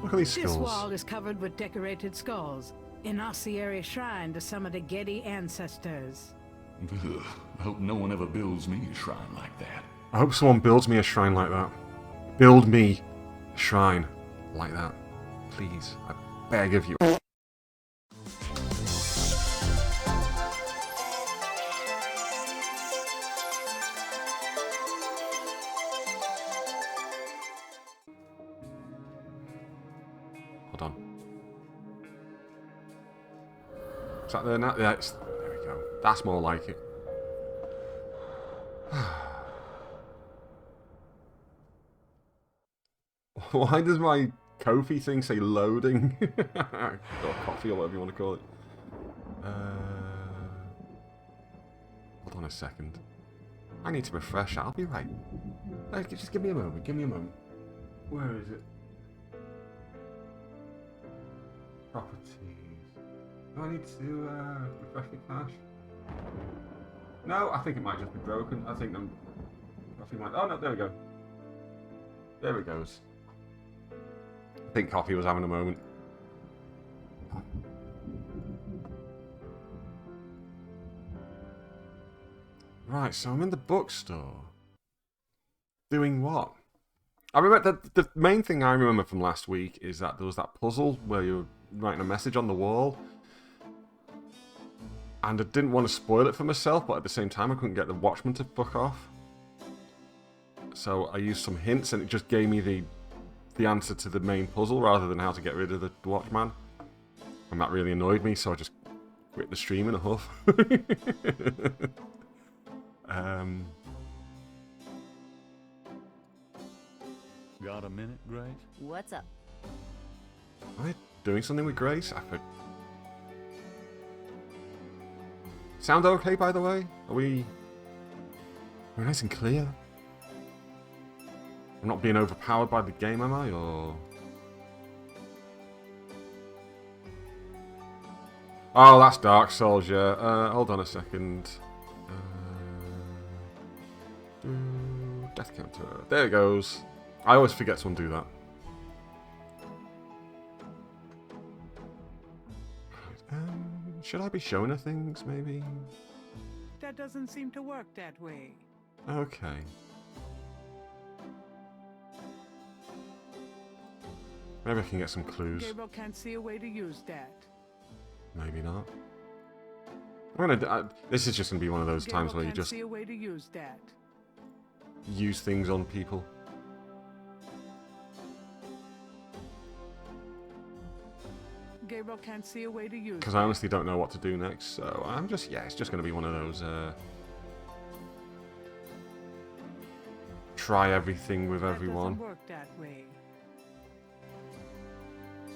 Look at these This skulls. wall is covered with decorated skulls, an ossuary shrine to some of the Getty ancestors. Ugh, I hope no one ever builds me a shrine like that. I hope someone builds me a shrine like that. Build me a shrine like that. Please, I beg of you. Hold on. Is that there now? Yeah, there we go. That's more like it. Why does my Kofi thing say loading? Or coffee or whatever you want to call it. Hold on a second. I need to refresh. I'll be right. Just give me a moment. Give me a moment. Where is it? Properties. Do I need to refresh my cache? No, I think it might just be broken. I think I'm. Oh no, there we go. There it goes. I think Coffee was having a moment. Right, so I'm in the bookstore. Doing what? I remember the main thing I remember from last week is that there was that puzzle where you were writing a message on the wall. And I didn't want to spoil it for myself, but at the same time I couldn't get the watchman to fuck off. So I used some hints and it just gave me the answer to the main puzzle rather than how to get rid of the watchman. And that really annoyed me, so I just quit the stream in a huff. Got a minute, Grace? What's up? Am I doing something with Grace? Sound okay, by the way? We're nice and clear? I'm not being overpowered by the game, am I? Or... Oh, that's Dark Souls, yeah. Hold on a second. Death counter. There it goes. I always forget to undo that. Should I be showing her things, maybe? That doesn't seem to work that way. Okay. Maybe I can get some clues. Gabriel can't see a way to use that. Maybe not. This is just gonna be one of those times where you just see a way to use that. Use things on people. Gabriel can't see a way to use. Because I honestly don't know what to do next, so I'm just it's just gonna be one of those try everything with everyone. Doesn't work that way.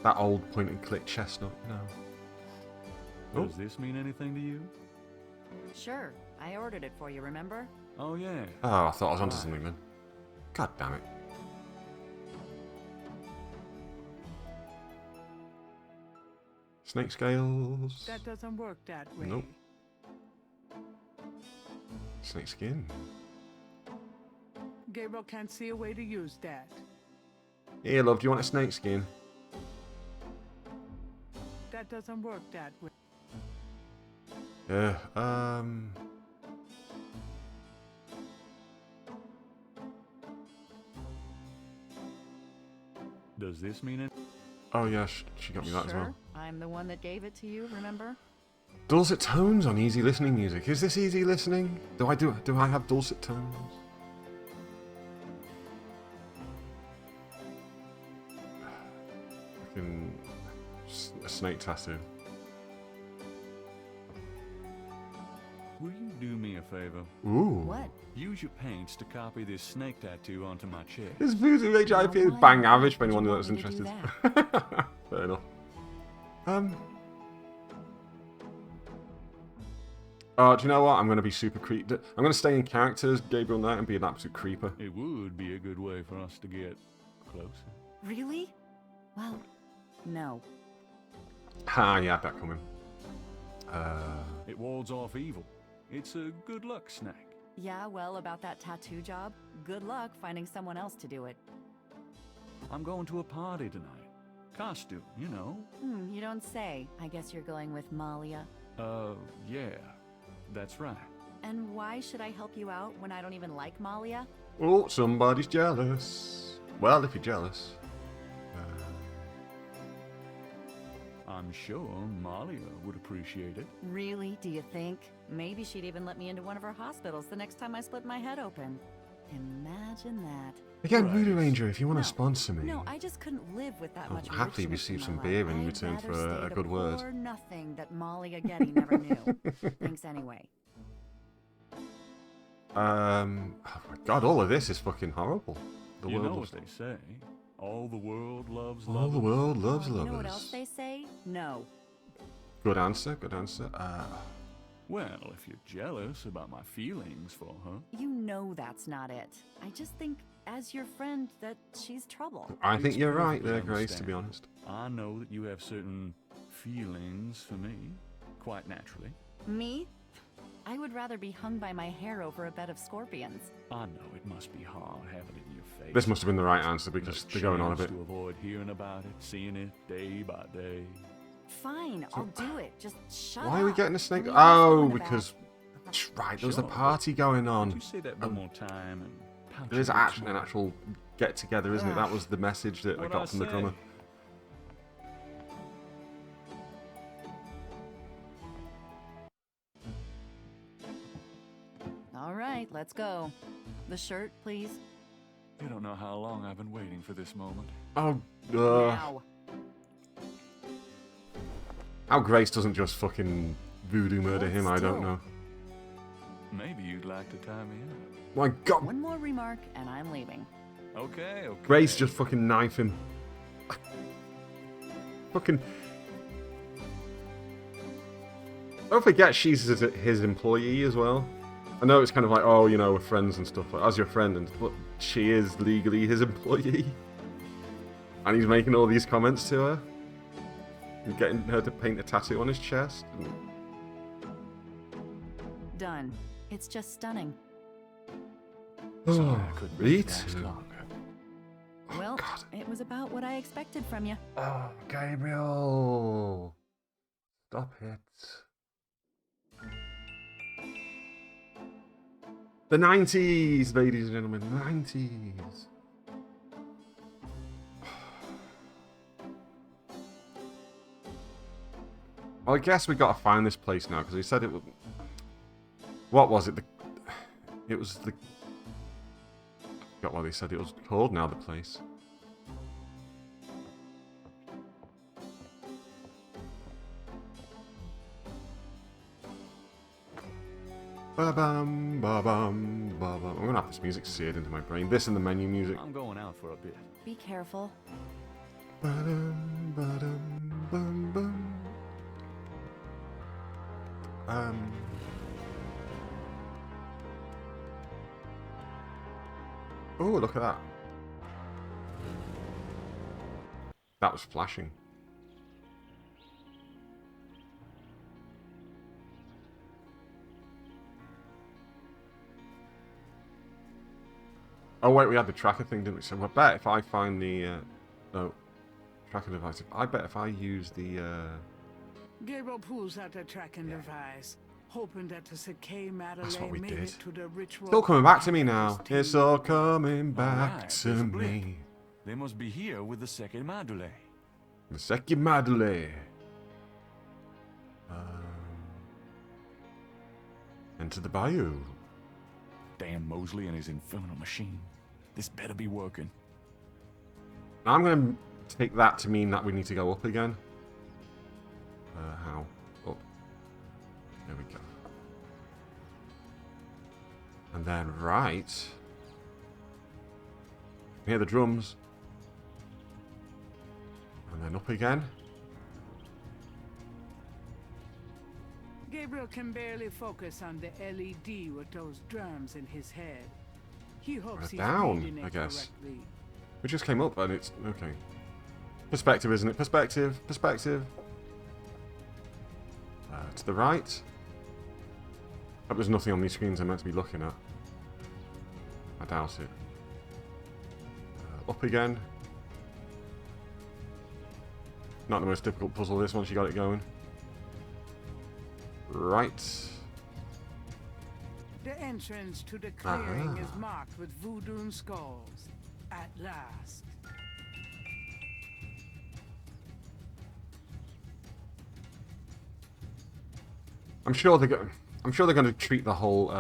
That old point and click chestnut, no. Does this mean anything to you? Sure, I ordered it for you, remember? Oh, yeah. Oh, I thought I was onto something then. God damn it. Snake scales. That doesn't work that way. Nope. Snake skin. Gabriel can't see a way to use that. Here, love, do you want a snake skin? That doesn't work that way. Yeah, Does this mean it? Oh yeah, she got me that as well. Sure, I'm the one that gave it to you, remember? Dulcet tones on easy listening music. Is this easy listening? Do I have dulcet tones? Fucking a snake tattoo. Will you do me a favor? Ooh. What? Use your paints to copy this snake tattoo onto my chest. This Voodoo Rage IP is why bang average for would you anyone want that's me to do interested. Fair enough. Oh, do you know what? I'm going to be super creep. I'm going to stay in character as Gabriel Knight and be an absolute creeper. It would be a good way for us to get closer. Really? Well, no. Ha, you had that coming. It wards off evil. It's a good luck snack. Yeah, well, about that tattoo job, good luck finding someone else to do it. I'm going to a party tonight. Costume, you know. You don't say. I guess you're going with Malia. Yeah. That's right. And why should I help you out when I don't even like Malia? Oh, somebody's jealous. Well, if you're jealous. I'm sure Malia would appreciate it. Really, do you think? Maybe she'd even let me into one of her hospitals the next time I split my head open. Imagine that. Again, Right. Voodoo Ranger, if you want No, to sponsor me, No, I just couldn't live with that I'll much happily richness receive in some my beer life. in I'd return rather for stay a the good word. poor nothing that Malia Getty never knew. Thanks anyway. oh my god, all of this is fucking horrible. The You world know loves what they say. All the world loves all lovers. the world loves You lovers. know what else they say? No. Good answer, good answer. Well, if you're jealous about my feelings for her, You know that's not it. I just think, as your friend, that she's trouble. I think It's you're right perfectly there, Grace, to be understandable. honest. I know that you have certain feelings for me, quite naturally. Me? I would rather be hung by my hair over a bed of scorpions. I know it must be hard having it in your face. This must have been the right answer because No they're going on a chance bit. to avoid hearing about it, seeing it day by day. Fine, I'll do it. Just shut up. Why are we getting a snake? What are you guys Oh, going about? because that's right. There was a Sure, party going Could on. you say that one more time and pout There is your lips actually an more? actual get together, isn't it? That was the message that I What'd got from the say? drummer. All right, let's go. The shirt, please. You don't know how long I've been waiting for this moment. Oh, Now. how Grace doesn't just fucking voodoo murder him, I don't still. know. Maybe you'd like to tie me up. My God, One more remark, and I'm leaving. Okay, okay. Grace just fucking knife him. Fucking. Don't forget she's his employee as well. I know it's kind of like, oh, you know, we're friends and stuff, as your friend, but she is legally his employee. And he's making all these comments to her. And getting her to paint a tattoo on his chest. Done. It's just stunning. Sorry, Oh, I couldn't me make it last too. longer. Well, God. it was about what I expected from you. Oh, Gabriel. Stop it. The 90s, ladies and gentlemen. 90s. Well, I guess we got to find this place now, because he said it was... What was it? It was the... I forgot what they said it was called now, the place. Ba-bum, ba-bum, ba-bum. I'm gonna have this music seared into my brain. This and the menu music. I'm going out for a bit. Be careful. Ba-dum, ba-dum, bum, bum. Oh, look at that. That was flashing. Oh wait, we had the tracker thing, didn't we? So I bet if I find the tracker device, I bet if I use the Gabriel pulls out a tracking device, hoping that the Sakay That's what we Madeleine made did. it to the ritual. it's all coming back to me now. Team. It's all coming back Alright, to there's a blip. me. They must be here with the second module. The Seki Madule. Enter the bayou. Damn Mosley and his infernal machine. This better be working. Now I'm going to take that to mean that we need to go up again. How? Up. There we go. And then right. Hear the drums. And then up again. Gabriel can barely focus on the LED with those drums in his head. He hopes he's down, reading it I guess. correctly. We just came up and it's... Okay. Perspective, isn't it? Perspective. Perspective. To the right. Hope there's nothing on these screens I'm meant to be looking at. I doubt it. Up again. Not the most difficult puzzle this once you got it going. Right. The entrance to the clearing is marked with voodoo skulls. At last. I'm sure they're going to treat the whole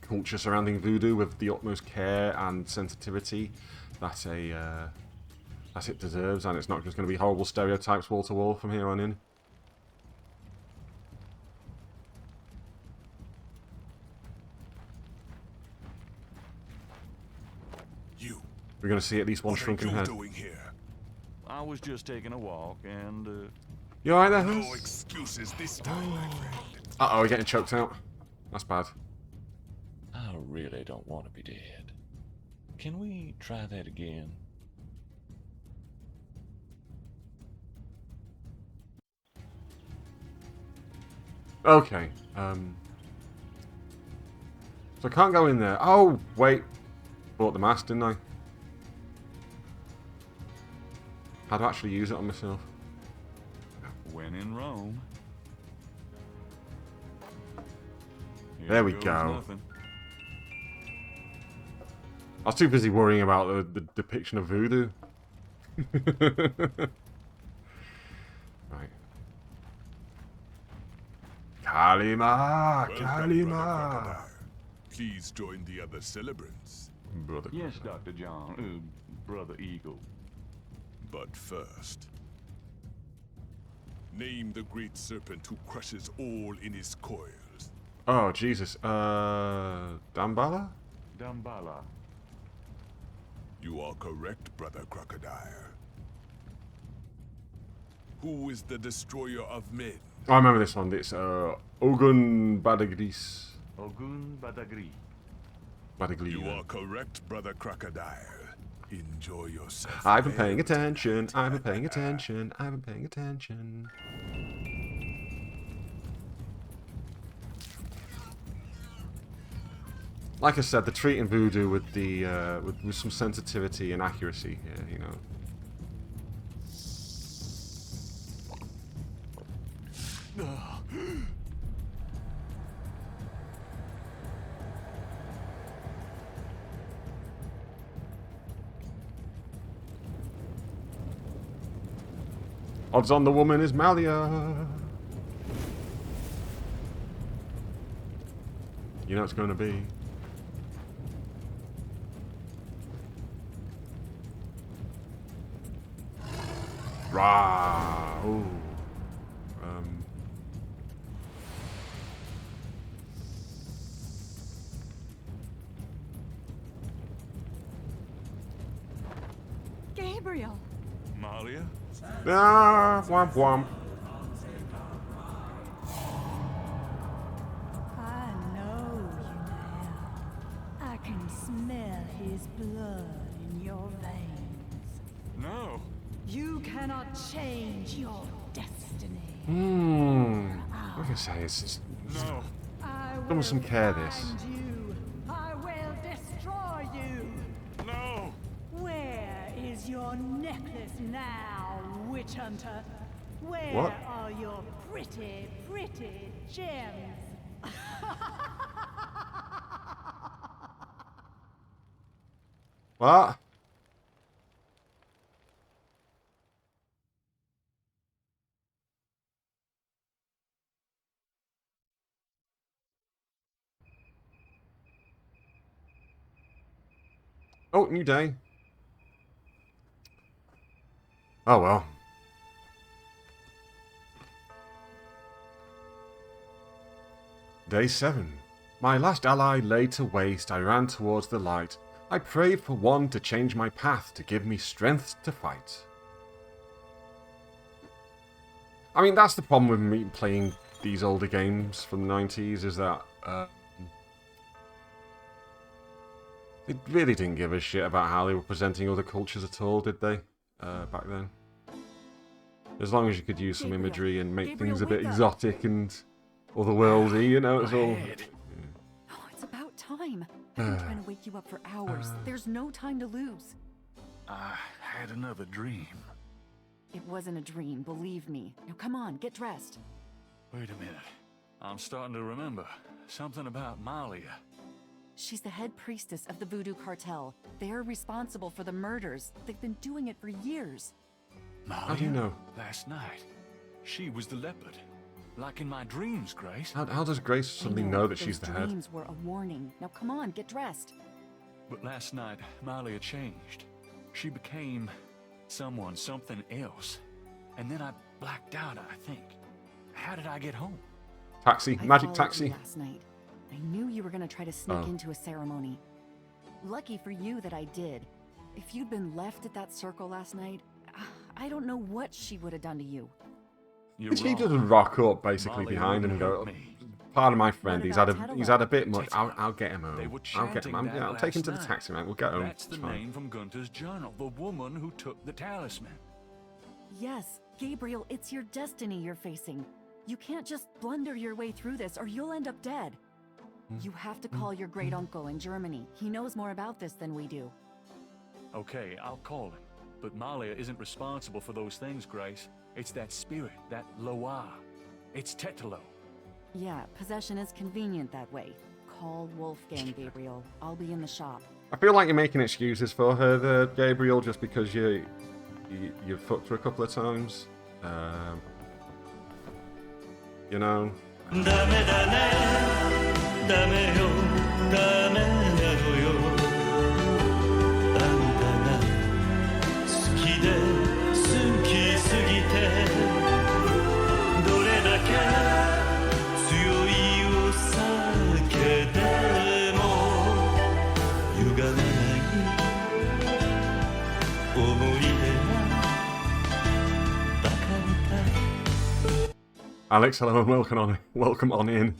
culture surrounding voodoo with the utmost care and sensitivity that it deserves, and it's not just going to be horrible stereotypes wall to wall from here on in. We're going to see at least one shrunken head. Doing here? I was just taking a walk and, You alright there, No Hans? excuses this time, my friend. Uh-oh, we're getting choked out. That's bad. I really don't want to be dead. Can we try that again? Okay, so I can't go in there. Oh, wait. Bought the mask, didn't I? How to actually use it on myself. when in Rome. Here There we goes go. nothing. I was too busy worrying about the depiction of voodoo. Right. Kalima! Welcome, Brother Kalima! Crocodile. Please join the other celebrants. Brother. Yes, Dr. John. Brother Eagle. But first, name the great serpent who crushes all in his coils. Oh, Jesus. Dambala? Dambala. You are correct, Brother Crocodile. Who is the destroyer of men? I remember this one. It's Ogun Badagris. Ogun Badagri. Badagri. You are correct, Brother Crocodile. Enjoy yourself. I've been paying attention. I've been paying attention. I've been paying attention. Like I said, they're treating voodoo with the with some sensitivity and accuracy here, you know. Odds on the woman is Malia. You know it's going to be. Rah! Ooh. Gabriel! Malia? Ah, womp womp. I know you now. I can smell his blood in your veins. No. You cannot change your destiny. Like I say, it's No. I done with some care, this. find you. I will destroy you. No. Where is your necklace now, witch hunter? Where What? are your pretty, pretty gems? What? Oh, new day. Oh well. Day 7. My last ally lay to waste, I ran towards the light. I prayed for one to change my path, to give me strength to fight. I mean, that's the problem with me playing these older games from the 90s, is that they really didn't give a shit about how they were presenting other cultures at all, did they? Back then. As long as you could use some Gabriel. imagery and make Gabriel, things a bit wake up. exotic and otherworldly, you know, it's all... Oh, it's about time. I've been trying to wake you up for hours. There's no time to lose. I had another dream. It wasn't a dream, believe me. Now come on, get dressed. Wait a minute. I'm starting to remember. Something about Malia. She's the head priestess of the Voodoo Cartel. They're responsible for the murders. They've been doing it for years. Malia? How do you know? Last night. She was the leopard. Like in my dreams, Grace. How does Grace suddenly know that she's the Those head? dreams were a warning. Now come on, get dressed. But last night, Malia changed. She became something else. And then I blacked out, I think. How did I get home? Taxi, I magic followed taxi. you last night. I knew you were gonna try to sneak Oh. into a ceremony. Lucky for you that I did. If you'd been left at that circle last night, I don't know what she would have done to you. You're She wrong. doesn't rock up basically Malia behind him and wouldn't go, hurt me. pardon my friend, What he's about had a Tetelo? bit much. Tetelo. I'll get him home. They were I'll get him. chanting that I'll take him to the last taxi, man. We'll get home. That's the It's fine. name from Gunter's journal. The woman who took the talisman. Yes, Gabriel, it's your destiny you're facing. You can't just blunder your way through this or you'll end up dead. You have to call your great uncle in Germany. He knows more about this than we do. Okay, I'll call him. But Malia isn't responsible for those things, Grace. It's that spirit, that Loa. It's Tetelo. Yeah, possession is convenient that way. Call Wolfgang, Gabriel. I'll be in the shop. I feel like you're making excuses for her there, Gabriel, just because you fucked her a couple of times. You know. Alex, hello and welcome on in.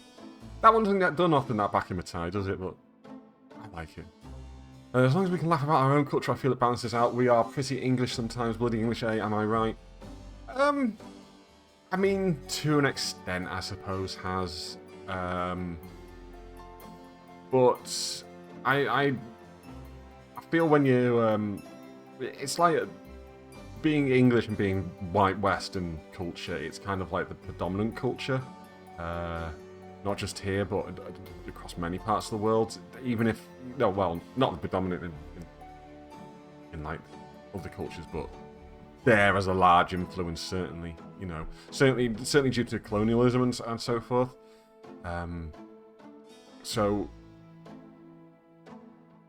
That one doesn't get done often, that back in the tie, does it? But I like it. As long as we can laugh about our own culture, I feel it balances out. We are pretty English sometimes, bloody English, eh? Am I right? I mean, to an extent, I suppose, has. But I feel when you it's like being English and being white Western culture. It's kind of like the predominant culture, not just here, but across many parts of the world. Even if well, not the predominant in like other cultures, but there as a large influence, certainly. You know, certainly due to colonialism and so forth. So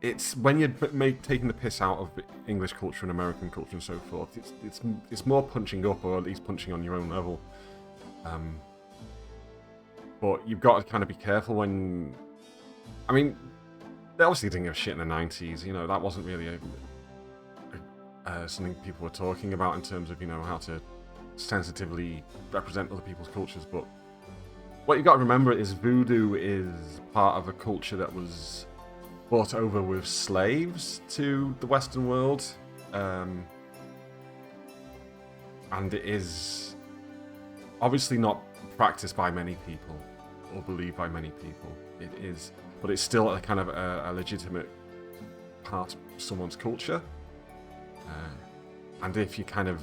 it's when you're taking the piss out of English culture and American culture and so forth. It's more punching up, or at least punching on your own level. But you've got to kind of be careful when. I mean, they obviously didn't give a shit in the 90s. You know, that wasn't really something people were talking about in terms of, you know, how to sensitively represent other people's cultures. But what you've got to remember is voodoo is part of a culture that was brought over with slaves to the Western world, and it is obviously not practiced by many people or believed by many people. It is, but it's still a kind of a legitimate part of someone's culture. And if you're kind of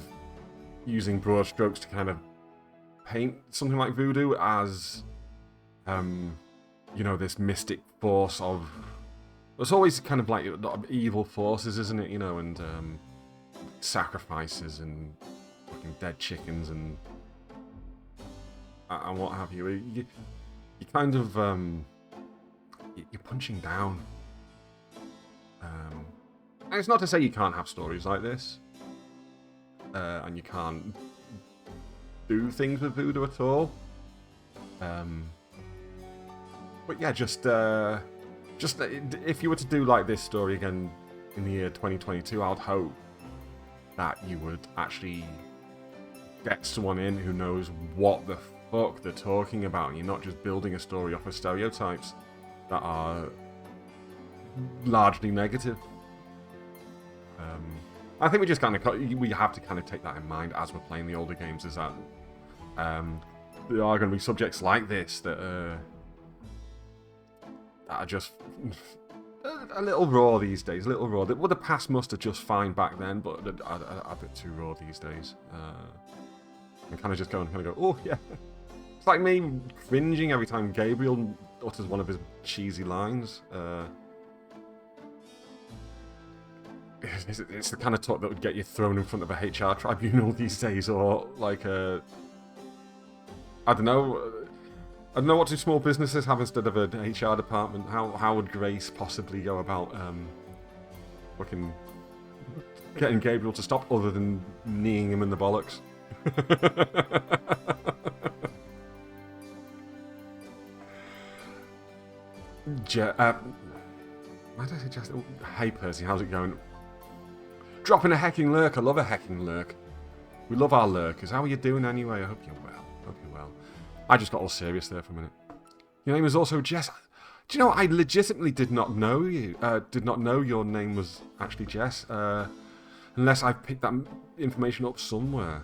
using broad strokes to kind of paint something like voodoo as, you know, this mystic force of. There's always kind of like a lot of evil forces, isn't it? You know, and sacrifices and fucking dead chickens and what have you. You kind of you're punching down. And it's not to say you can't have stories like this, and you can't do things with voodoo at all. But yeah, just if you were to do like this story again in the year 2022, I'd hope that you would actually get someone in who knows what the fuck they're talking about, and you're not just building a story off of stereotypes that are largely negative. I think we just kind of have to kind of take that in mind as we're playing the older games. Is that there are going to be subjects like this that are just a little raw these days. A little raw. Well, the past must have just fine back then, but a bit too raw these days. I'm kind of just going, oh yeah. It's like me cringing every time Gabriel utters one of his cheesy lines. It's the kind of talk that would get you thrown in front of a HR tribunal these days, or like a... I don't know what do small businesses have instead of an HR department. How would Grace possibly go about fucking getting Gabriel to stop other than kneeing him in the bollocks? Why did I say just... Hey Percy, how's it going? Dropping a hecking lurk. I love a hecking lurk. We love our lurkers. How are you doing anyway? I hope you're well. I just got all serious there for a minute. Your name is also Jess. Do you know, I legitimately did not know you. Did not know your name was actually Jess. Unless I picked that information up somewhere.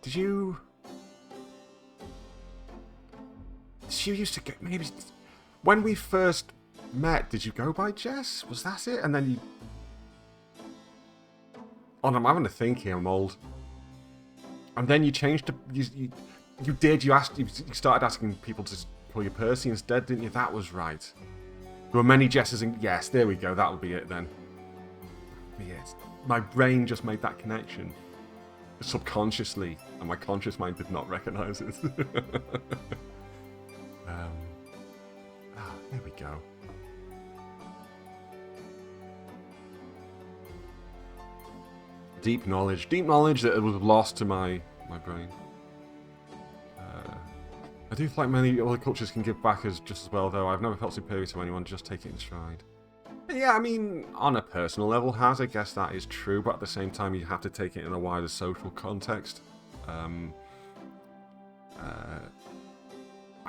Did you used to get... Maybe... When we first met, did you go by Jess? Was that it? And then you... Oh, I'm having to think here, I'm old. And then you changed to... You started asking people to call you Percy instead, didn't you? That was right. There were many Jesses and... Yes, there we go. That'll be it then. Yes. My brain just made that connection. Subconsciously. And my conscious mind did not recognise it. There we go. Deep knowledge that was lost to my brain. I do feel like many other cultures can give back just as well, though. I've never felt superior to anyone, just take it in stride. Yeah, I mean, on a personal level, I guess that is true, but at the same time, you have to take it in a wider social context. I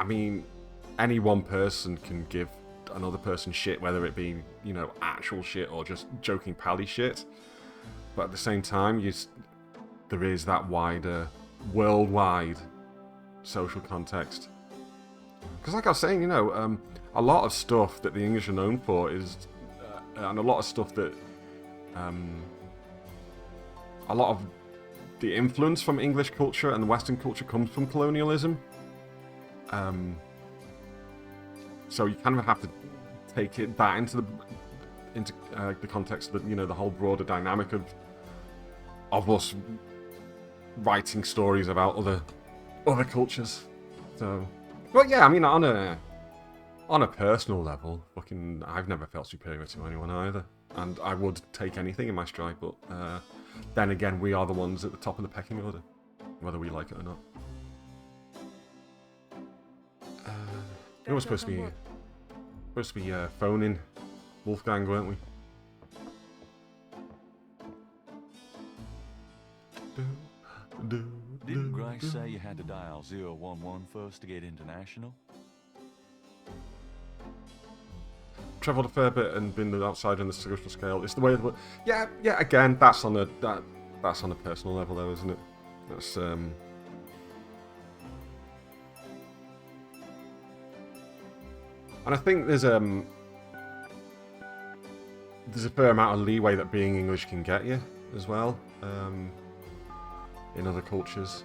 mean, any one person can give another person shit, whether it be, you know, actual shit or just joking pally shit. But at the same time, there is that wider, worldwide social context. Because like I was saying, you know, a lot of stuff that the English are known for is, and a lot of stuff that, a lot of the influence from English culture and Western culture comes from colonialism. So you kind of have to take that into the context of the, you know, the whole broader dynamic of us writing stories about other cultures. So, well, yeah, I mean, on a personal level, fucking, I've never felt superior to anyone either, and I would take anything in my stride. But then again, we are the ones at the top of the pecking order, whether we like it or not. We were supposed to be phoning Wolfgang, weren't we? Didn't Grace say you had to dial 011 first to get international? Travelled a fair bit and been outside on the social scale. It's the way. Yeah. Again, that's on a personal level, though, isn't it? That's And I think there's a fair amount of leeway that being English can get you as well. In other cultures.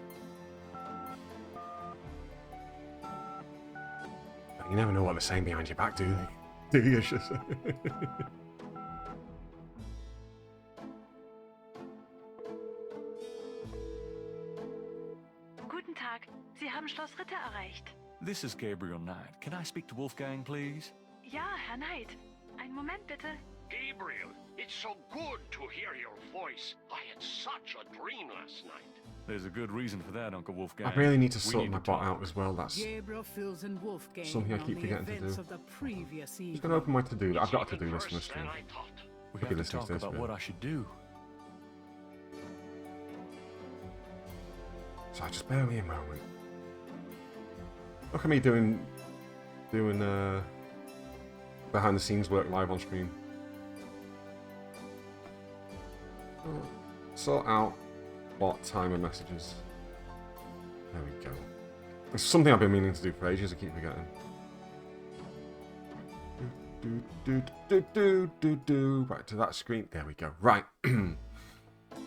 But you never know what they're saying behind your back, do you? Do you? Guten Tag, Sie haben Schloss Ritter erreicht. This is Gabriel Knight. Can I speak to Wolfgang, please? Ja, Herr Knight. Einen Moment bitte. Gabriel, it's so good to hear your voice. I had such a dream last night. There's a good reason for that, Uncle Wolfgang. I really need to sort my bot out as well. That's Gabriel fills in Wolfgang something I keep on the forgetting to events do. of the previous I'm just going to open my to-do. I've got a to-do list from this stream. We have to talk about what I should do. So just bear with me a moment. Look at me doing behind the scenes work live on stream. Sort out bot timer messages. There we go. It's something I've been meaning to do for ages. I keep forgetting. Right to that screen. There we go. Right.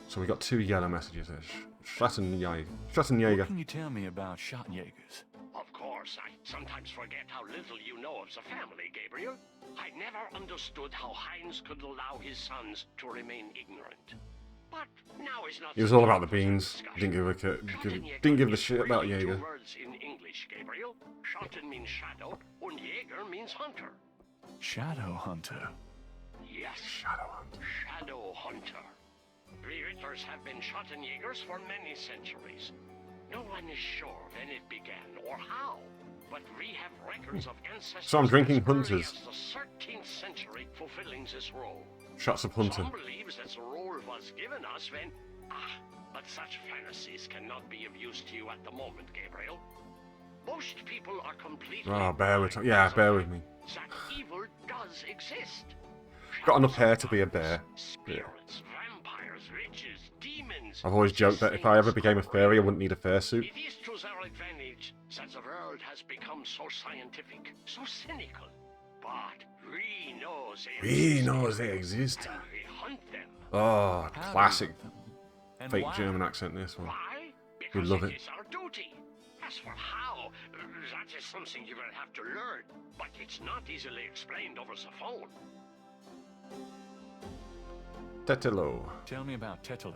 So we got 2 yellow messages there. Chattanyaga. What can you tell me about Chattanyagas? Of course, I sometimes forget how little you know of the family, Gabriel. I never understood how Heinz could allow his sons to remain ignorant. But now is not. He was all about the beans. Didn't give a shit about Jaeger. 2 words in English, Gabriel. Schatten means shadow, and Jaeger means hunter. Shadow Hunter. Yes. Shadow Hunter. Shadow Hunter. We Ritters have been Chattanyagas for many centuries. No one is sure when it began or how, but we have records of ancestors So I'm drinking as early Hunters. as the 13th century fulfilling this role. Shots of Hunter. Some believes that the role was given us when... but such fantasies cannot be of use to you at the moment, Gabriel. Most people are completely... Oh, bear with me. That evil does exist. Got enough hair to be a bear. Spirits, vampires, witches, demons... I've always joked that if I ever became a fairy, I wouldn't need a fursuit. It is to their advantage that the world has become so scientific, so cynical. But we know they exist. And we hunt them. Oh, classic And fake why? German accent, this one. Why? We Because love it it. is our duty. As for how, that is something you will have to learn. But it's not easily explained over the phone. Tetelo. Tell me about Tetelo.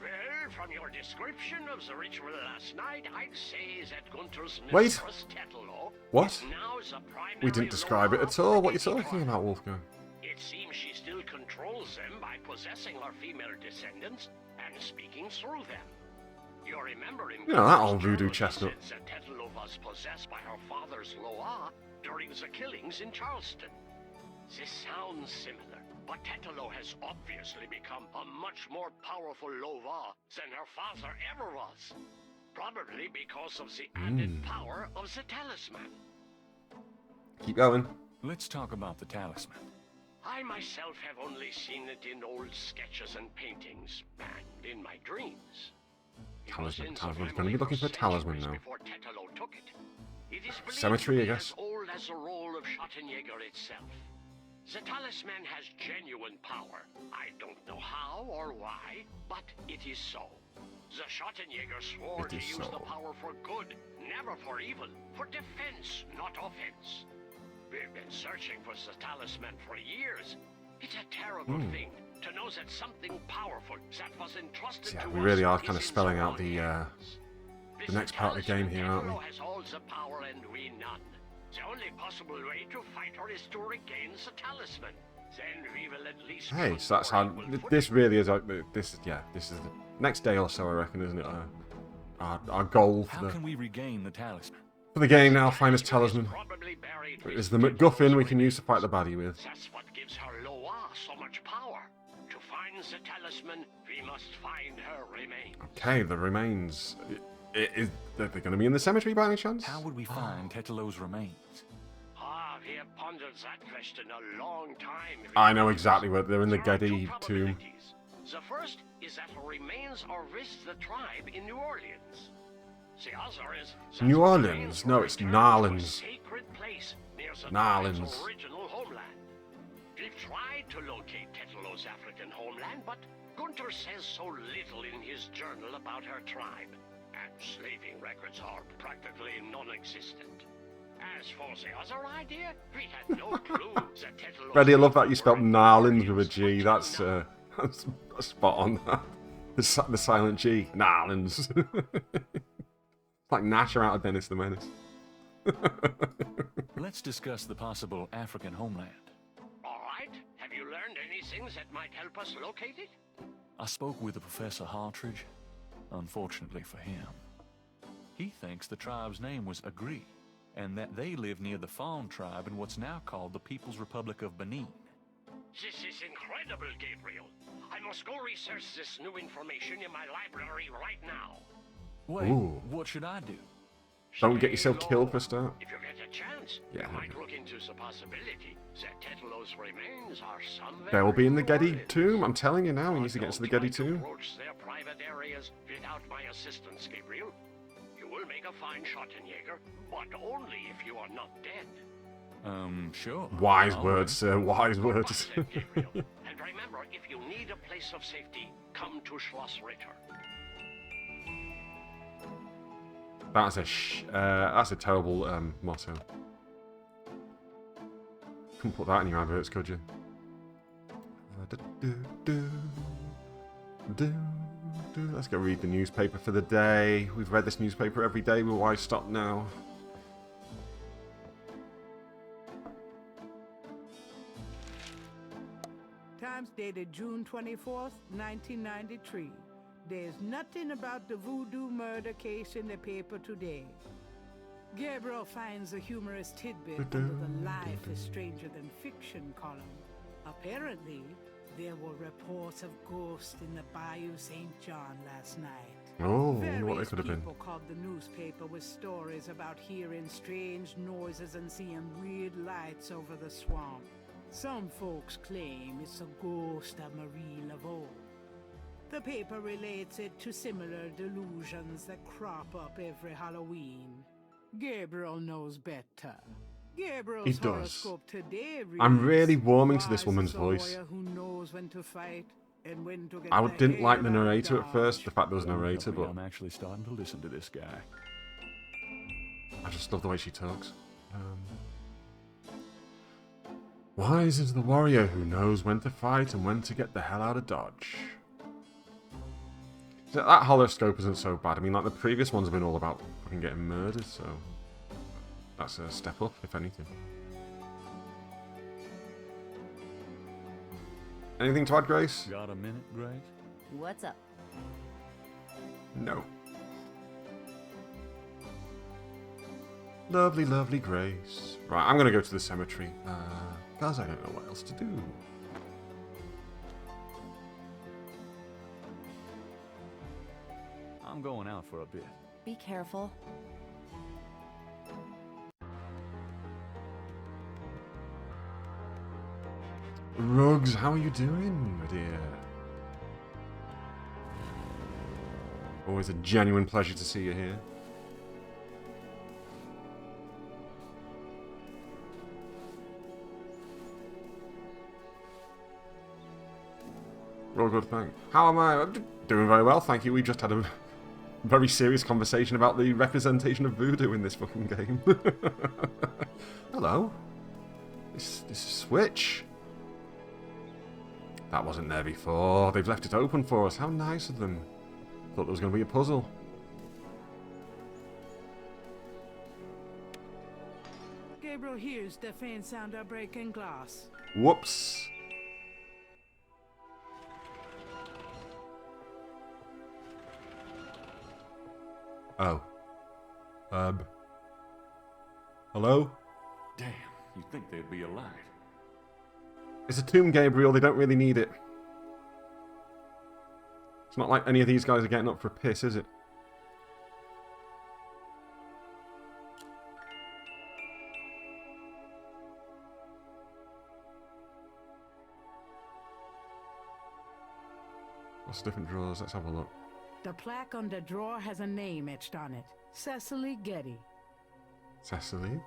Well, from your description of the ritual last night, I'd say that Gunther's Wait. mistress, Tetelo, What? is now the primary We didn't describe it at all. What are you talking about, Wolfgang? It seems she still controls them by possessing her female descendants and speaking through them. You remember in that old Gunther's voodoo journal, chestnut. she said that Tetelo was possessed by her father's Loa during the killings in Charleston. This sounds similar, but Tetelo has obviously become a much more powerful Loa than her father ever was. Probably because of the added power of the talisman. Keep going. Let's talk about the talisman. I myself have only seen it in old sketches and paintings, and in my dreams. It was in the Talisman's family going to be looking for a talisman centuries now. Before Tetelo took it. It is believed Cemetery, to I be guess. as old as the role of Chattanyaga itself. The talisman has genuine power. I don't know how or why, but it is so. The Chattanyaga swore It to is use the so. power for good, never for evil, for defense, not offense. We've been searching for the talisman for years. It's a terrible thing to know that something powerful that was entrusted Yeah, to we us really are is kind of in spelling the out wrong the hands. the next part of the game here, aren't we? Tetelo has all the power and we none. The only possible way to fight her is to regain the talisman. Then we will at least. Hey, so that's how. This really is. This is the next day or so, I reckon, isn't it? Our goal How for can we regain the talisman? the game now. Find his talisman. Probably buried It is with the Tetlo's MacGuffin we can remains. use to fight the baddie with. That's what gives her Loa so much power. To find the talisman, we must find her remains. Okay, the remains. They're going to be in the cemetery by any chance? How would we find Tetelo's remains? We have pondered that question a long time. I know exactly where they're in the There are two Getty tomb. probabilities. The first is that her remains are with the tribe in New Orleans. The other is that New the Orleans? remains No, were it's returned to a Narlands. sacred place near the Narlands. tribe's original homeland. We've tried to locate Tetelo's African homeland, but Gunther says so little in his journal about her tribe, and slaving records are practically non-existent. As for the other idea, we had no clue that Tetelo's Freddie, I love that you people spelled were in Narlands with a Orleans G. until That's now. that's spot on. The silent G. Narlands. Like Gnasher out of Dennis the Menace. Let's discuss the possible African homeland. All right. Have you learned anything that might help us locate it? I spoke with Professor Hartridge. Unfortunately for him, he thinks the tribe's name was Agri, and that they live near the Fawn tribe in what's now called the People's Republic of Benin. This is incredible, Gabriel. I must go research this new information in my library right now. Wait, Ooh. what should I do? Don't get yourself Stay killed low. for a start. If you get a chance, Yeah. you might look into the possibility that Tetelo's remains are somewhere. They will be in the New Getty Orleans. tomb. I'm telling you now, we need to But get into the don't Getty try to tomb. approach their private areas without my assistance, Gabriel. You will make a fine Chattanyaga, but only if you are not dead. Sure. Wise I'll words, sir. Wise words. Said Gabriel. And remember, if you need a place of safety, come to Schloss Ritter. That's a terrible motto. Couldn't put that in your adverts, could you? Let's go read the newspaper for the day. We've read this newspaper every day. Why stop now? Times dated June 24th, 1993. There's nothing about the voodoo murder case in the paper today. Gabriel finds a humorous tidbit under the Life is Stranger Than Fiction column. Apparently, there were reports of ghosts in the Bayou St. John last night. Oh, I wonder what they could have been. People called the newspaper with stories about hearing strange noises and seeing weird lights over the swamp. Some folks claim it's a ghost of Marie Laveau. The paper relates it to similar delusions that crop up every Halloween. Gabriel knows better. Gabriel's horoscope today reads, I'm really warming to this woman's voice. Who knows when to fight and when to get I the didn't like the hell out of narrator at first, Dodge. the fact there was a narrator, but I'm actually starting to listen to this guy. I just love the way she talks. Wise is the warrior who knows when to fight and when to get the hell out of Dodge. That horoscope isn't so bad. I mean, like, the previous ones have been all about fucking getting murdered, so that's a step up, if anything. Anything to add, Grace? Got a minute, Grace? What's up? No. Lovely, lovely Grace. Right, I'm gonna go to the cemetery, because I don't know what else to do. I'm going out for a bit. Be careful. Rugs, how are you doing, my dear? Always a genuine pleasure to see you here. Real good, thanks. How am I? I'm doing very well, thank you. We just had a very serious conversation about the representation of voodoo in this fucking game. Hello. This is Switch. That wasn't there before. They've left it open for us. How nice of them. Thought there was going to be a puzzle. Gabriel hears the faint sound of breaking glass. Whoops. Oh. Hello? Damn, you'd think they'd be alive. It's a tomb, Gabriel. They don't really need it. It's not like any of these guys are getting up for a piss, is it? What's different drawers? Let's have a look. The plaque on the drawer has a name etched on it. Cecily Getty. Cecily?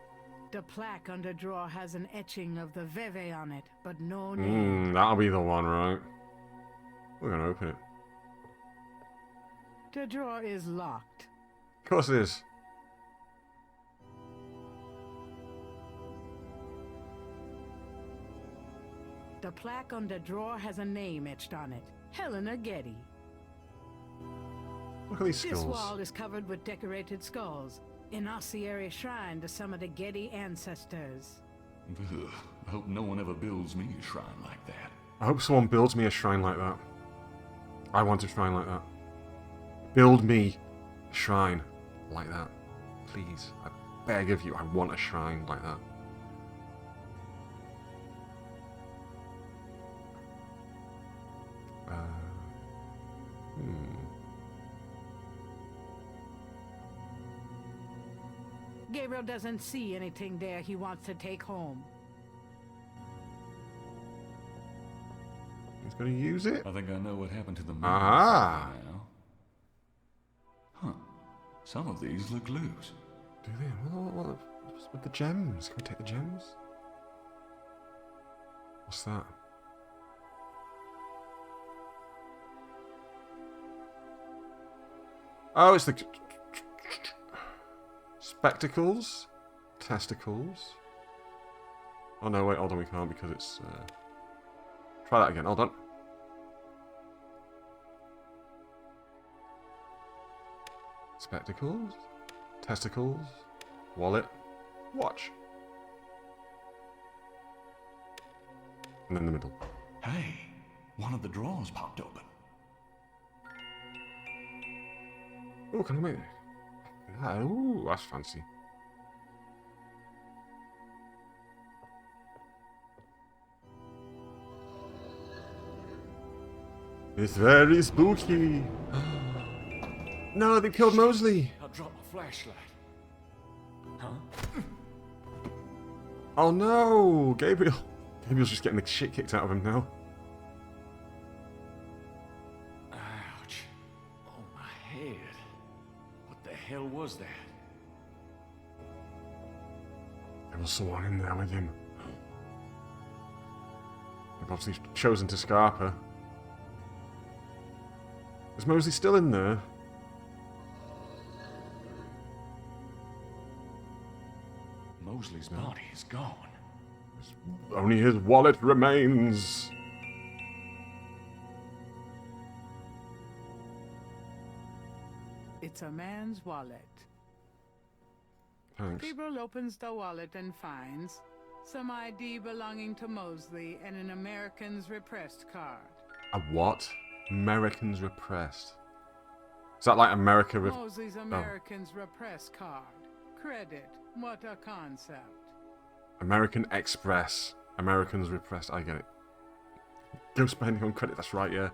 The plaque on the drawer has an etching of the Veve on it, but no name. That'll be the one, right? We're gonna open it. The drawer is locked. Of course it is. The plaque on the drawer has a name etched on it. Helena Getty. Look at these This skulls. wall is covered with decorated skulls, an ossuary shrine to some of the Getty ancestors. Ugh, I hope no one ever builds me a shrine like that. I hope someone builds me a shrine like that. I want a shrine like that. Build me a shrine like that. Please. I beg of you, I want a shrine like that. Gabriel doesn't see anything there he wants to take home. He's going to use it? I think I know what happened to the moon Ah. now. Huh. Some of these look loose. Do they? What's with the gems? Can we take the gems? What's that? Oh, it's the spectacles, testicles. Oh no, wait, hold on, we can't because it's. Try that again. Hold on. Spectacles, testicles, wallet, watch, and then the middle. Hey, one of the drawers popped open. Oh, can I make it? Oh, that's fancy. It's very spooky. No, they killed Mosley. I dropped my flashlight. Huh? Oh no, Gabriel. Gabriel's just getting the shit kicked out of him now. Ouch. Oh, my head. What the hell was that? There was someone in there with him. They've obviously chosen to scarp her. Is Mosley still in there? Mosley's body is gone. Only his wallet remains. It's a man's wallet. Thanks. Gabriel opens the wallet and finds some ID belonging to Mosley and an Americans Repressed card. A what? Americans Repressed. Is that like America with... Mosley's Americans Repressed card. Credit. What a concept. American Express. Americans Repressed. I get it. Go spending on credit. That's right, yeah.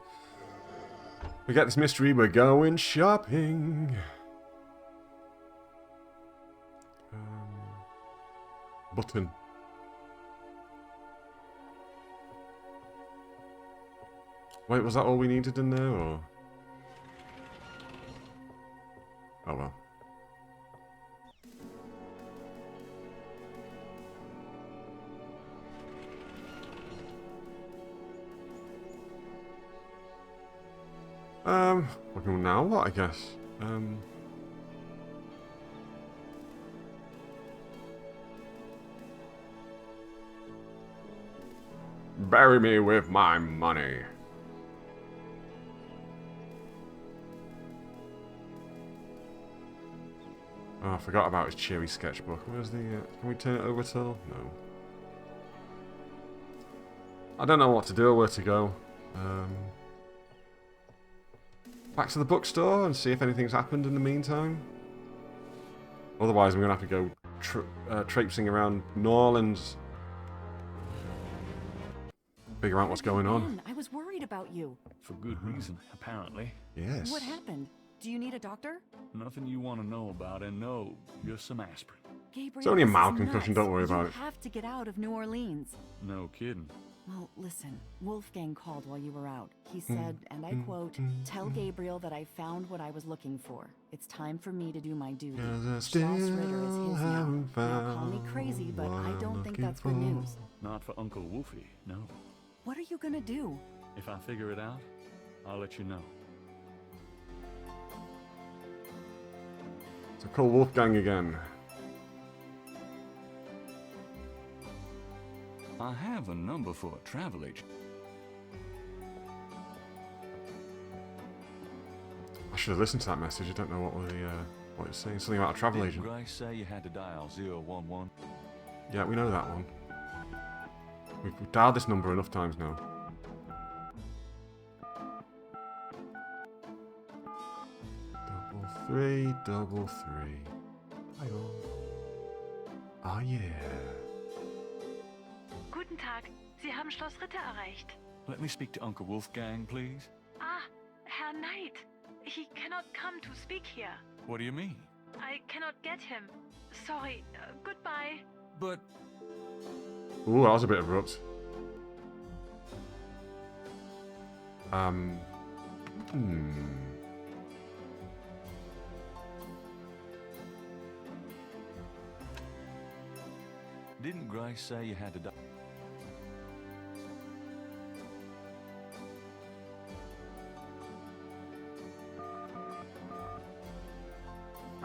We get this mystery. We're going shopping. Button. Wait, was that all we needed in there, or...? Oh well. Well, now what, I guess? Bury me with my money. Oh, I forgot about his cheery sketchbook. Where's the... can we turn it over till? No. I don't know what to do or where to go. Back to the bookstore and see if anything's happened in the meantime. Otherwise, I'm going to have to go traipsing around New Orleans. Figure out what's going on. I was worried about you. For good reason, apparently. Yes. What happened? Do you need a doctor? Nothing you want to know about, and no, just some aspirin. Gabriel, It's only a this mild is concussion, nuts. don't worry about it. You have to get out of New Orleans. No kidding. Well, listen, Wolfgang called while you were out. He said, and I quote, "Tell Gabriel that I found what I was looking for. It's time for me to do my duty. Schloss Ritter is his now. Now call me crazy, but I don't think that's good news." Not for Uncle Wolfie, no. What are you gonna do? If I figure it out, I'll let you know. So call Wolfgang again. I have a number for a travel agent. I should have listened to that message. I don't know what it's saying. Something about a travel agent. Did Grace say you had to dial 011? Yeah, we know that one. We've dialed this number enough times now. Double three. Hi-oh. Oh yeah. Guten Tag, Sie haben Schloss Ritter erreicht. Let me speak to Uncle Wolfgang, please. Ah, Herr Knight. He cannot come to speak here. What do you mean? I cannot get him. Sorry. Goodbye. But... Ooh, that was a bit abrupt. Didn't Grace say you had to dial...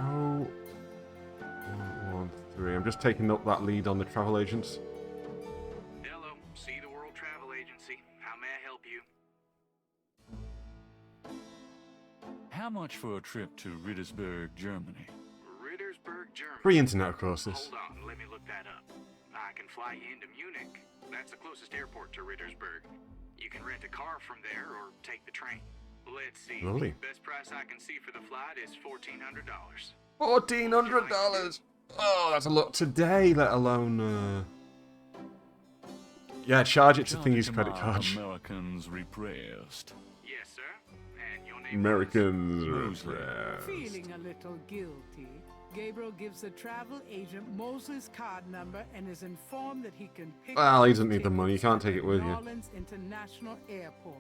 013. I'm just taking up that lead on the travel agents. Hello, See the World Travel Agency. How may I help you? How much for a trip to Rittersberg, Germany? Rittersberg, Germany. Free internet, of course. This. Hold on, let me look that up. I can fly you into Munich. That's the closest airport to Rittersberg. You can rent a car from there or take the train. Let's see. Lovely. Best price I can see for the flight is $1,400. $1,400. Oh, that's a lot today. Let alone. Yeah, charge it to Thingy's credit card. Americans repressed. Yes, sir. And your name Americans repressed. Feeling a little guilty, Gabriel gives the travel agent Mosley's card number and is informed that he can pick Well, up he doesn't need the money. You tickets can't take at it with New you. Orleans International Airport.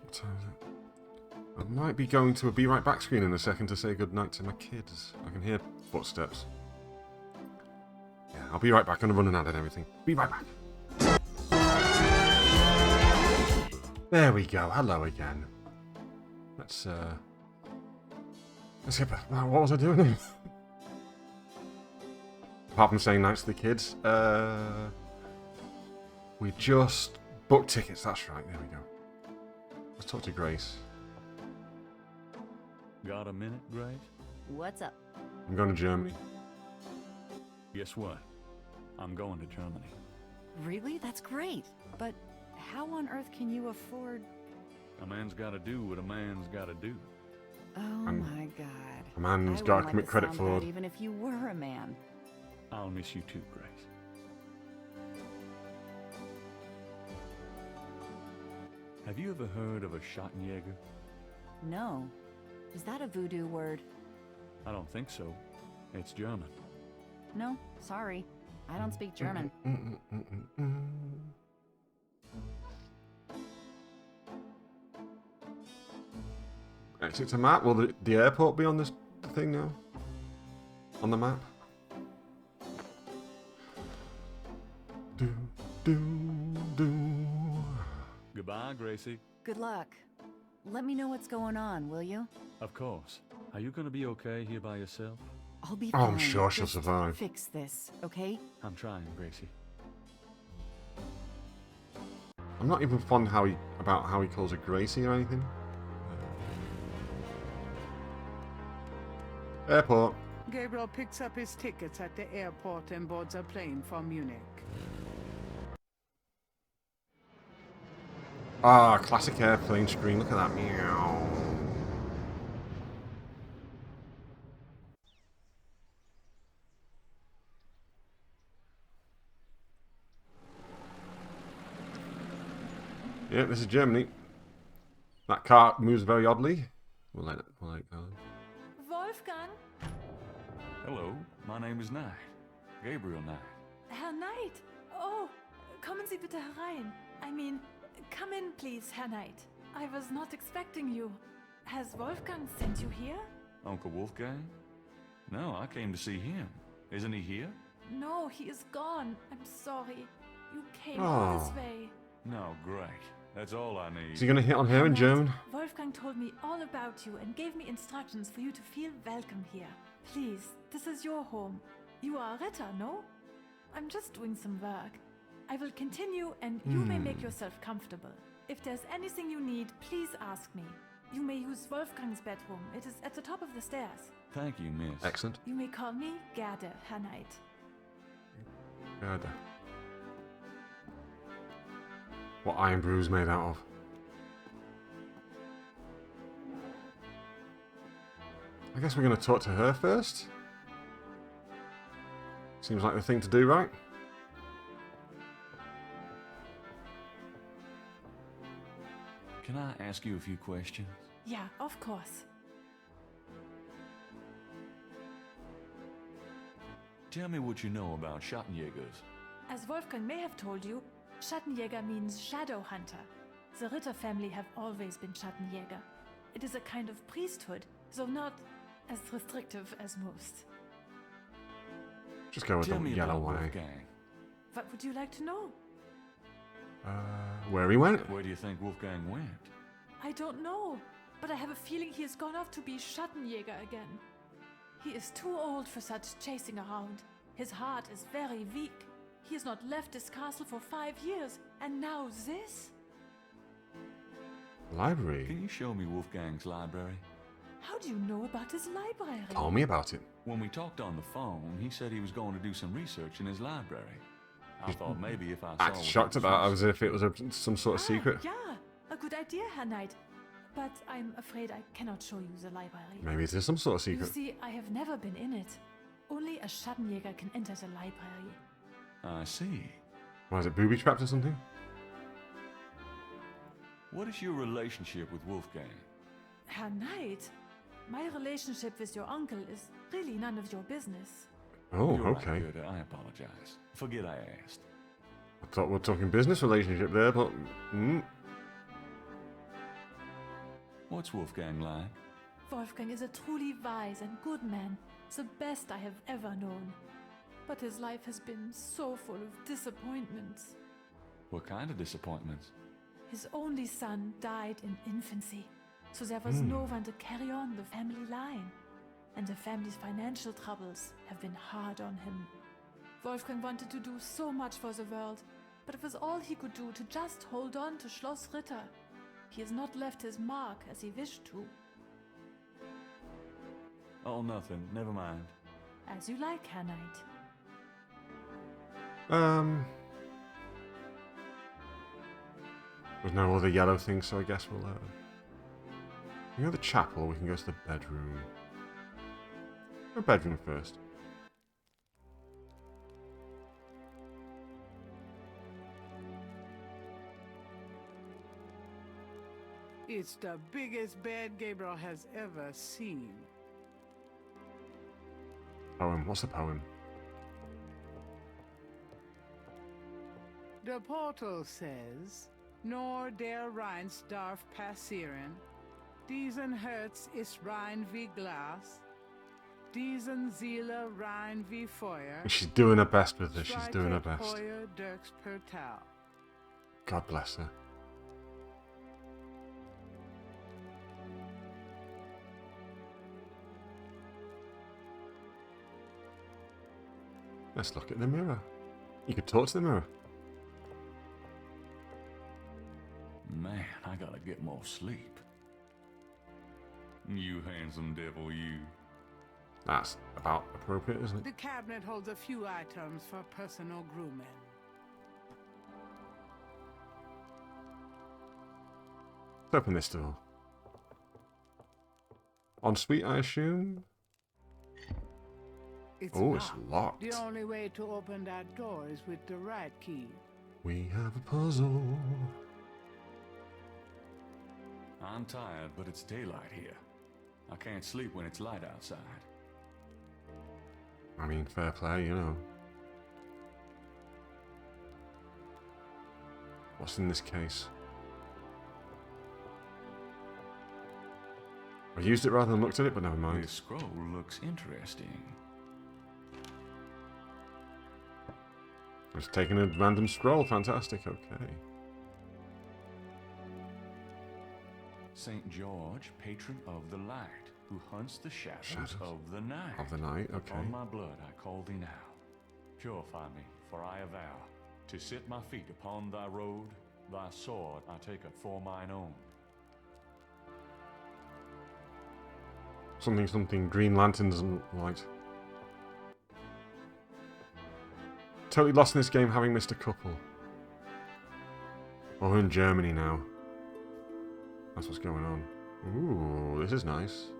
What time is it? I might be going to a be right back screen in a second to say goodnight to my kids. I can hear footsteps. Yeah, I'll be right back. I'm running out and everything. Be right back. There we go. Hello again. Let's get back. What was I doing then? Apart from saying nights to the kids, we just booked tickets. That's right. There we go. Let's talk to Grace. Got a minute, Grace? What's up? I'm going to Germany. Guess what? I'm going to Germany. Really? That's great. But how on earth can you afford... A man's gotta do what a man's gotta do. Oh my god. A man's I got to wouldn't commit like credit the fraud. sound even if you were a man. I'll miss you too, Grace. Have you ever heard of a Chattanyaga? No. Is that a voodoo word? I don't think so. It's German. No, sorry. I don't speak German. Exit to map. Will the airport be on this thing now? On the map? Do, do, do. Goodbye, Gracie. Good luck. Let me know what's going on, will you? Of course. Are you gonna be okay here by yourself? I'll be Oh, fine. I'm sure she'll Just survive. Fix this, okay? I'm trying, Gracie. I'm not even fond about how he calls her Gracie or anything. Airport. Gabriel picks up his tickets at the airport and boards a plane for Munich. Ah, classic airplane screen. Look at that. Meow. Yeah, this is Germany. That car moves very oddly. We'll let it go. Wolfgang? Hello, my name is Knight. Gabriel Knight. Herr Knight! Oh, kommen Sie bitte herein. I mean, come in, please, Herr Knight. I was not expecting you. Has Wolfgang sent you here? Uncle Wolfgang? No, I came to see him. Isn't he here? No, he is gone. I'm sorry. You came Oh. all this way. No, great. That's all I need. Is he going to hit on her in Knight, German? Wolfgang told me all about you and gave me instructions for you to feel welcome here. Please, this is your home. You are a Ritter, no? I'm just doing some work. I will continue and you may make yourself comfortable. If there's anything you need, please ask me. You may use Wolfgang's bedroom. It is at the top of the stairs. Thank you, miss. Excellent. You may call me Gerde, Herr Knight. God. What Iron Brew's made out of. I guess we're going to talk to her first. Seems like the thing to do, right? Can I ask you a few questions? Yeah, of course. Tell me what you know about Chattanyagas. As Wolfgang may have told you, Chattanyaga means shadow hunter. The Ritter family have always been Chattanyaga. It is a kind of priesthood, though not as restrictive as most. Just go with Tell the me yellow about way. Wolfgang. What would you like to know? Where he went? Where do you think Wolfgang went? I don't know, but I have a feeling he has gone off to be Chattanyaga again. He is too old for such chasing around. His heart is very weak. He has not left this castle for 5 years, and now this? Library. Can you show me Wolfgang's library? How do you know about his library? Tell me about it. When we talked on the phone, he said he was going to do some research in his library. I thought maybe if I saw... I'm shocked at that, as if it was some sort of secret. Yeah, a good idea, Herr Knight. But I'm afraid I cannot show you the library. Maybe it is some sort of You secret. see, I have never been in it. Only a Chattanyaga can enter the library. I see. Why is it booby-trapped or something? What is your relationship with Wolfgang? Herr Knight, my relationship with your uncle is really none of your business. Oh, You're right, okay. Goethe, I apologize. Forget I asked. I thought we were talking business relationship there, but... What's Wolfgang like? Wolfgang is a truly wise and good man, the best I have ever known. But his life has been so full of disappointments. What kind of disappointments? His only son died in infancy, so there was no one to carry on the family line. And the family's financial troubles have been hard on him. Wolfgang wanted to do so much for the world, but it was all he could do to just hold on to Schloss Ritter. He has not left his mark as he wished to. Oh, nothing. Never mind. As you like, Herr Knight. There's no other yellow thing, so I guess we'll... we go to the chapel, we can go to the bedroom. Go bedroom first. It's the biggest bed Gabriel has ever seen. Poem. What's the poem? The portal says, Nor der Rheins darf passieren, diesen Herz ist rein wie Glas, diesen Seele rein wie Feuer. She's doing her best with this. She's doing her best. Heuer Dirks per Tau. God bless her. Let's look at the mirror. You could talk to the mirror. Man, I gotta get more sleep. You handsome devil, you. That's about appropriate, isn't it? The cabinet holds a few items for personal grooming. Let's open this door. Ensuite, I assume? It's locked. The only way to open that door is with the right key. We have a puzzle. I'm tired, but it's daylight here. I can't sleep when it's light outside. I mean, fair play, you know. What's in this case? I used it rather than looked at it, but never mind. This scroll looks interesting. Just taking a random scroll. Fantastic. Okay. St. George, patron of the light, who hunts the shadows of the night. Of the night, okay. Upon my blood I call thee now. Purify me, for I avow to set my feet upon thy road. Thy sword I take it for mine own. Something, Green Lanterns and light. Totally lost in this game, having missed a couple. Oh, we're in Germany now. That's what's going on. Ooh, this is nice.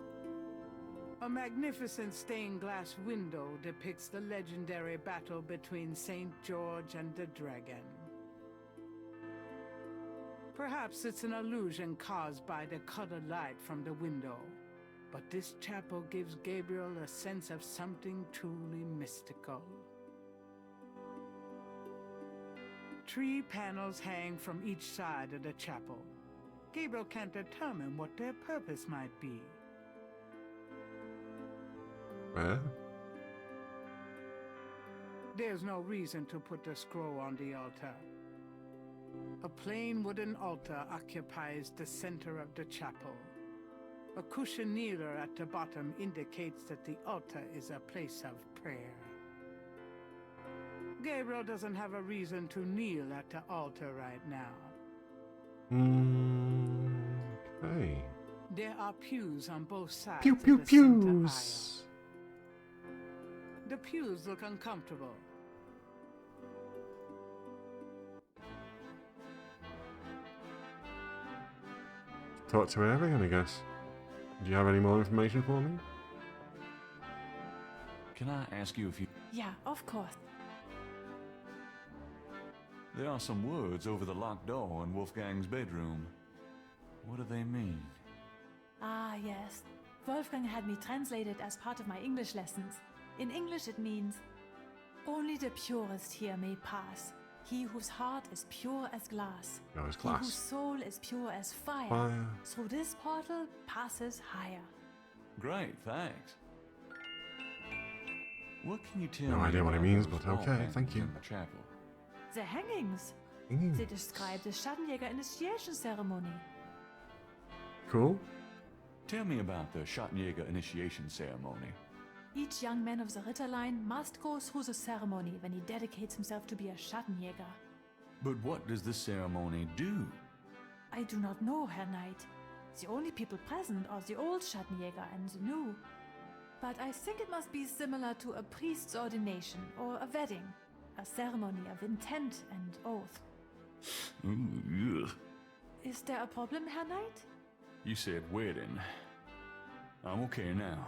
A magnificent stained glass window depicts the legendary battle between St. George and the dragon. Perhaps it's an illusion caused by the colored light from the window, but this chapel gives Gabriel a sense of something truly mystical. 3 panels hang from each side of the chapel. Gabriel can't determine what their purpose might be. Where? There's no reason to put the scroll on the altar. A plain wooden altar occupies the center of the chapel. A cushion kneeler at the bottom indicates that the altar is a place of prayer. Gabriel doesn't have a reason to kneel at the altar right now. Okay. There are pews on both sides Pew of pew the center pews. aisle. The pews look uncomfortable. Talk to everyone, I guess. Do you have any more information for me? Can I ask you if you... Yeah, of course. There are some words over the locked door in Wolfgang's bedroom. What do they mean? Ah, yes. Wolfgang had me translated as part of my English lessons. In English it means, only the purest here may pass. He whose heart is pure as glass. That was He whose class. soul is pure as fire. Fire. Through this portal passes higher. Great, thanks. What can you tell No me idea what it about means, those but okay, wall thank you. paintings in the chapel? The hangings. Mm. They describe the Chattanyaga initiation ceremony. Cool. Tell me about the Chattanyaga initiation ceremony. Each young man of the Ritterline must go through the ceremony when he dedicates himself to be a Chattanyaga. But what does this ceremony do? I do not know, Herr Knight. The only people present are the old Chattanyaga and the new. But I think it must be similar to a priest's ordination or a wedding. A ceremony of intent and oath. Ooh, ugh. Is there a problem, Herr Knight? You said wedding. I'm okay now.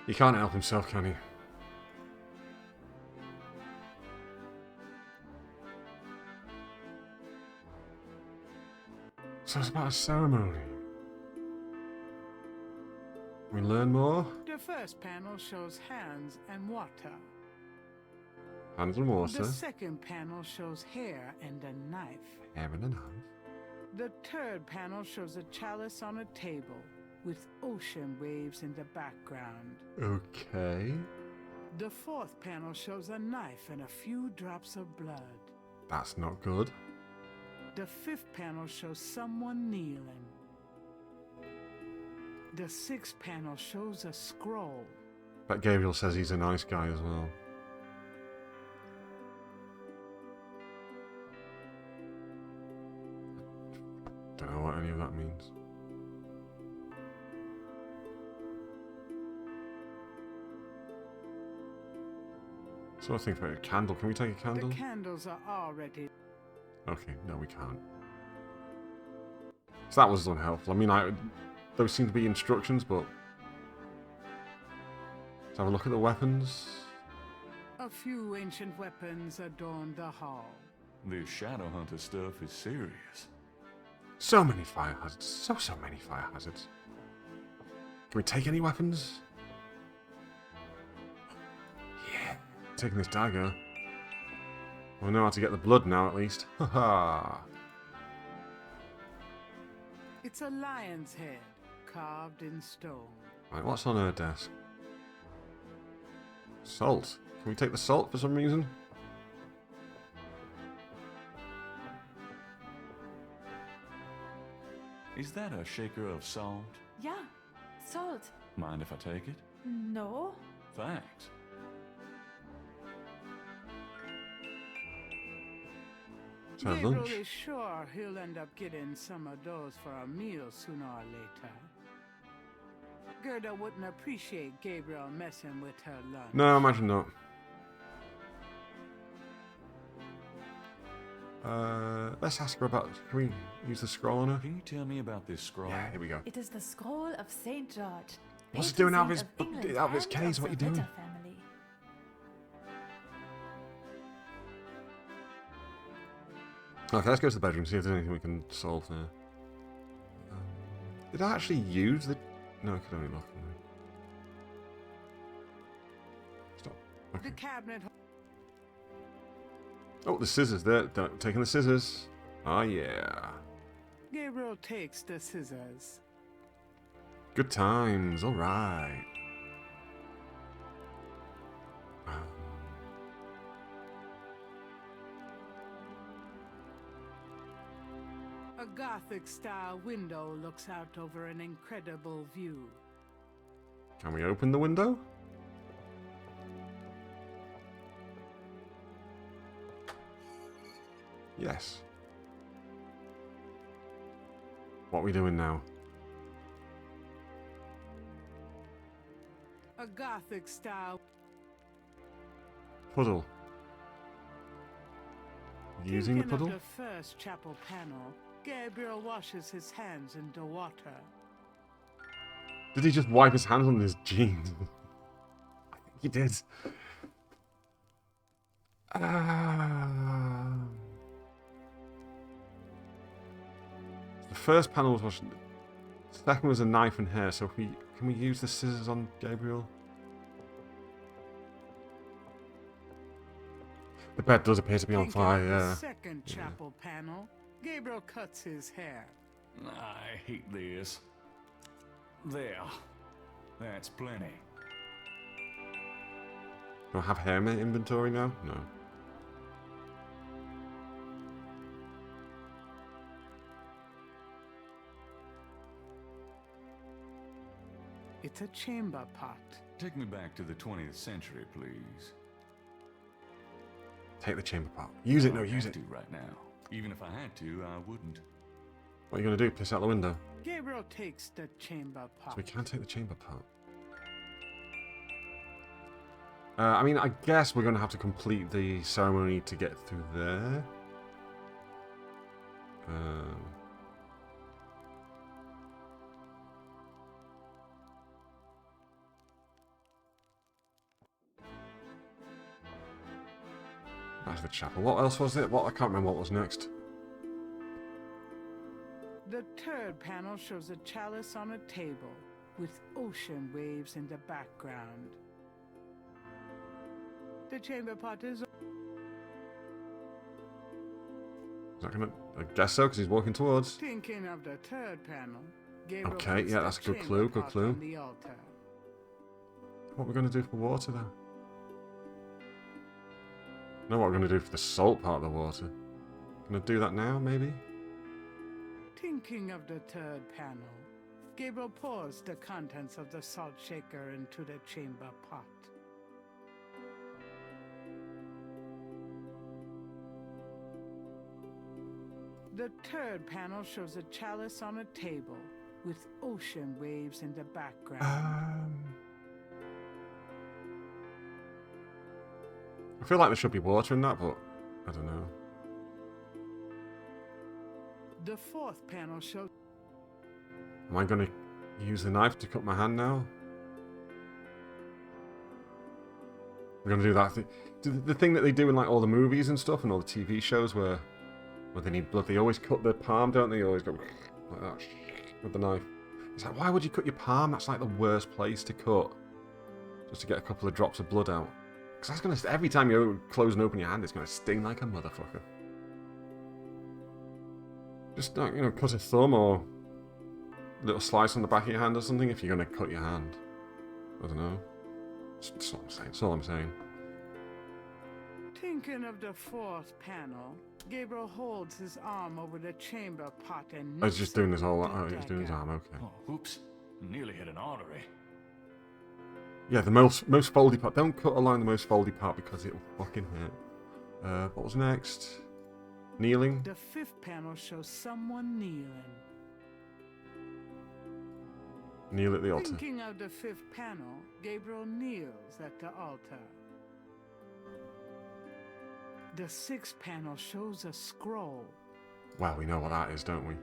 He can't help himself, can he? So it's about a ceremony. We learn more. The first panel shows hands and water. Hands and water. The second panel shows hair and a knife. Hair and a knife. The third panel shows a chalice on a table with ocean waves in the background. Okay. The fourth panel shows a knife and a few drops of blood. That's not good. The fifth panel shows someone kneeling. The sixth panel shows a scroll. But Gabriel says he's a nice guy as well. Don't know what any of that means. So I think about a candle. Can we take a candle? The candles are already... Okay, no, we can't. So that was unhelpful. I mean, those seem to be instructions, but... Let's have a look at the weapons. A few ancient weapons adorn the hall. This shadow hunter stuff is serious. So many fire hazards. So many fire hazards. Can we take any weapons? Yeah. Taking this dagger. We know how to get the blood now, at least. Haha. It's a lion's head, carved in stone. Right, what's on her desk? Salt. Can we take the salt for some reason? Is that a shaker of salt? Yeah, salt. Mind if I take it? No. Thanks. So Gabriel lunch. is sure he'll end up getting some of those for a meal sooner or later. Gerda wouldn't appreciate Gabriel messing with her lunch. No, imagine not. Let's ask her about... Can we use the scroll on her? Can you tell me about this scroll? Yeah, here we go. It is the scroll of Saint George. What's it patron doing out of saint his- England out of his and case? of What the you doing? Ritter family. Okay, let's go to the bedroom, see if there's anything we can solve there. Did I actually use the... No, I could only look. Stop. Okay. The cabinet... Oh, the scissors there. Taking the scissors. Oh, yeah. Gabriel takes the scissors. Good times. All right. A Gothic-style window looks out over an incredible view. Can we open the window? Yes. What are we doing now? A Gothic-style Puddle. Using the Thinking of puddle? the first chapel panel, Gabriel washes his hands in the water. Did he just wipe his hands on his jeans? I think he did. The first panel was washing. The second was a knife and hair. So if we can we use the scissors on Gabriel? The bed does appear to be on Thinking fire. of Yeah. the second chapel panel, Gabriel cuts his hair. I hate this. There. That's plenty. Do I have hair in my inventory now? No. It's a chamber pot. Take me back to the 20th century, please. Take the chamber pot. Use it. I No, don't use have it. to right now. Even if I had to, I wouldn't. What are you going to do? Piss out the window? Gabriel takes the chamber pot. So we can take the chamber pot. I mean, I guess we're going to have to complete the ceremony to get through there. That's the chapel. What else was it? What I can't remember what was next. The third panel shows a chalice on a table with ocean waves in the background. The chamber pot is... Is that gonna? I guess so, because he's walking towards. Thinking of the third panel, Gabriel Okay, puts yeah, the that's a good chamber clue, good pot clue. on the altar. What are we going to do for water then? Know what we're going to do for the salt part of the water. Gonna do that now, maybe? Thinking of the third panel, Gabriel pours the contents of the salt shaker into the chamber pot. The third panel shows a chalice on a table with ocean waves in the background. I feel like there should be water in that, but I don't know. The fourth panel shows... Am I going to use the knife to cut my hand now? We're going to do that thing. The thing that they do in like all the movies and stuff and all the TV shows where they need blood, they always cut their palm, don't they? They always go like that with the knife. It's like, why would you cut your palm? That's like the worst place to cut. Just to get a couple of drops of blood out. Because that's going to... Every time you close and open your hand, it's going to sting like a motherfucker. Just, you know, cut a thumb or a little slice on the back of your hand or something if you're going to cut your hand. I don't know. That's what I'm saying. That's all I'm saying. Thinking of the fourth panel, Gabriel holds his arm over the chamber pot and... I was just doing this all... Oh, he's doing his arm, okay. Oh, oops. Nearly hit an artery. Yeah, the most foldy part. Don't cut along the most foldy part because it'll fucking hurt. What was next? Kneeling? The fifth panel shows someone kneeling. Kneel at the altar. Thinking of the fifth panel, Gabriel kneels at the altar. The sixth panel shows a scroll. Well, we know what that is, don't we?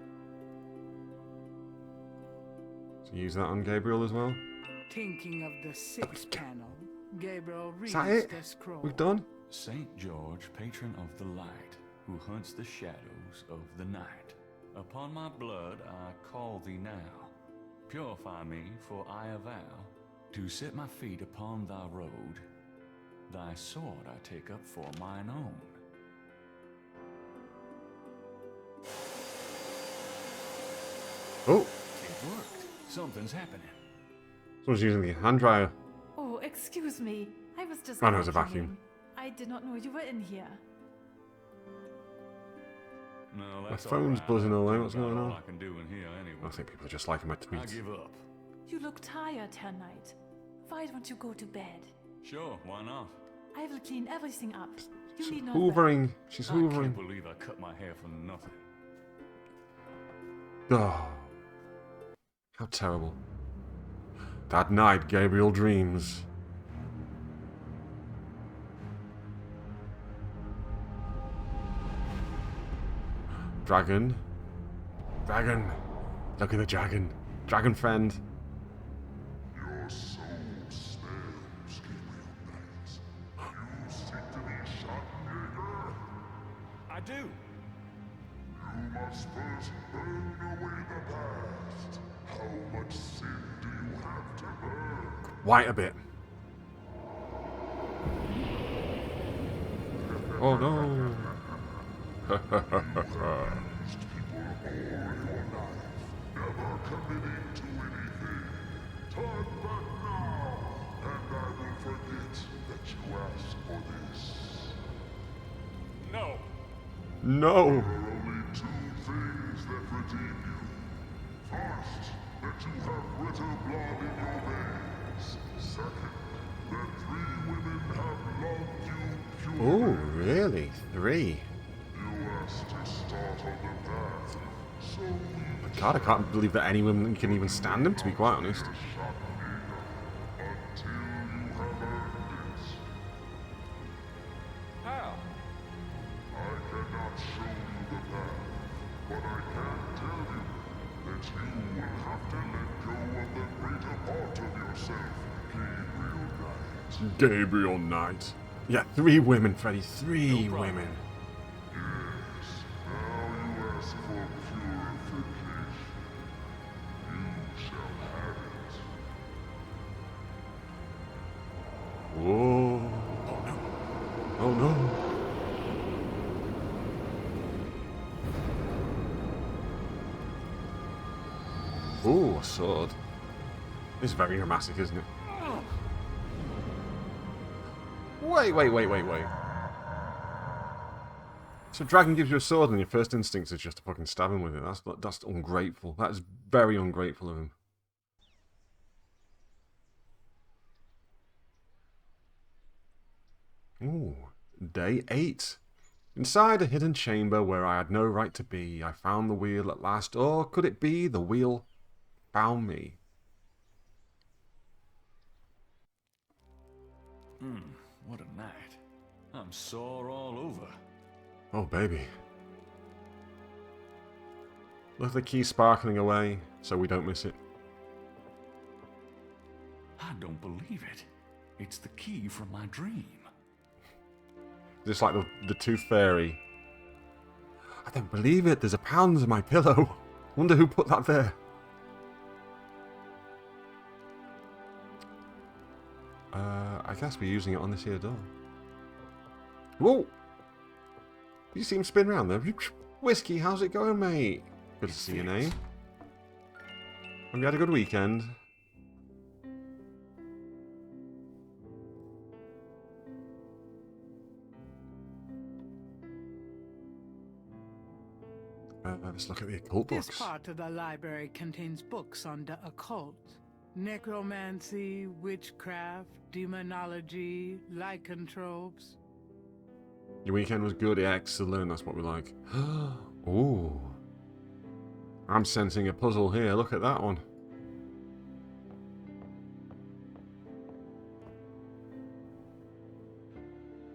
So use that on Gabriel as well. Thinking of the sixth panel, Gabriel reads Is that it? the scroll. We've done? Saint George, patron of the light, who hunts the shadows of the night. Upon my blood I call thee now. Purify me, for I avow to set my feet upon thy road. Thy sword I take up for mine own. Oh, It worked. Something's happening. someone's using the hand dryer. Oh, excuse me. I was just Oh, no, it's a vacuuming. vacuum. I did not know you were in here. No, My that's phone's all right. buzzing away. That's What's about going all on? I can do in here anyway. I think people are just liking my I tweets. give up. You look tired, Herr Knight. Why don't you go to bed? Sure, why not? I will clean everything up. You She's need not worry. hoovering. She's I can't hoovering. believe I cut my hair for nothing. Oh, how terrible. That night, Gabriel dreams. Dragon. Dragon. Look at the dragon. Dragon friend. Your soul snares, Gabriel Knight. You seek to be Chattanyaga? I do. You must first burn away the past. How much sin do you have to burn? Quite a bit. Oh no. Punished people all your life, never committing to anything. Turn back now, and I will forget that you asked for this. No. No. There are only two things that redeem you. First, that you have ritter blood in your veins. Second, that 3 women have loved you purely. Oh, really? 3? You asked to start on the path, so we God, I can't believe that any woman can even stand him, to be quite honest. Chattanyaga until you have earned it. How? I cannot show you the path, but I can tell you that you will have to let go of the greater part of yourself, Gabriel Knight. Gabriel Knight. Yeah, 3 women, Freddy. 3 problem. women. Yes, now you ask for purification. You shall have it. Whoa. Oh no. Ooh, a sword. It's very dramatic, isn't it? Wait. So dragon gives you a sword and your first instinct is just to fucking stab him with it. That's ungrateful. That is very ungrateful of him. Ooh, day 8. Inside a hidden chamber where I had no right to be, I found the wheel at last. Or could it be the wheel found me? What a night. I'm sore all over. Oh, baby. Look at the key sparkling away, so we don't miss it. I don't believe it. It's the key from my dream. Just like the Tooth Fairy. I don't believe it. There's a pound in my pillow. Wonder who put that there. I guess we're using it on this here door. Whoa! Did you see him spin around there? Whiskey, how's it going, mate? Good to see your name. Have you had a good weekend? Let's look at the occult This books. part of the library contains books on the occult. Necromancy, witchcraft, demonology, lycanthropes. Your weekend was good, excellent, that's what we like. Ooh. I'm sensing a puzzle here, look at that one.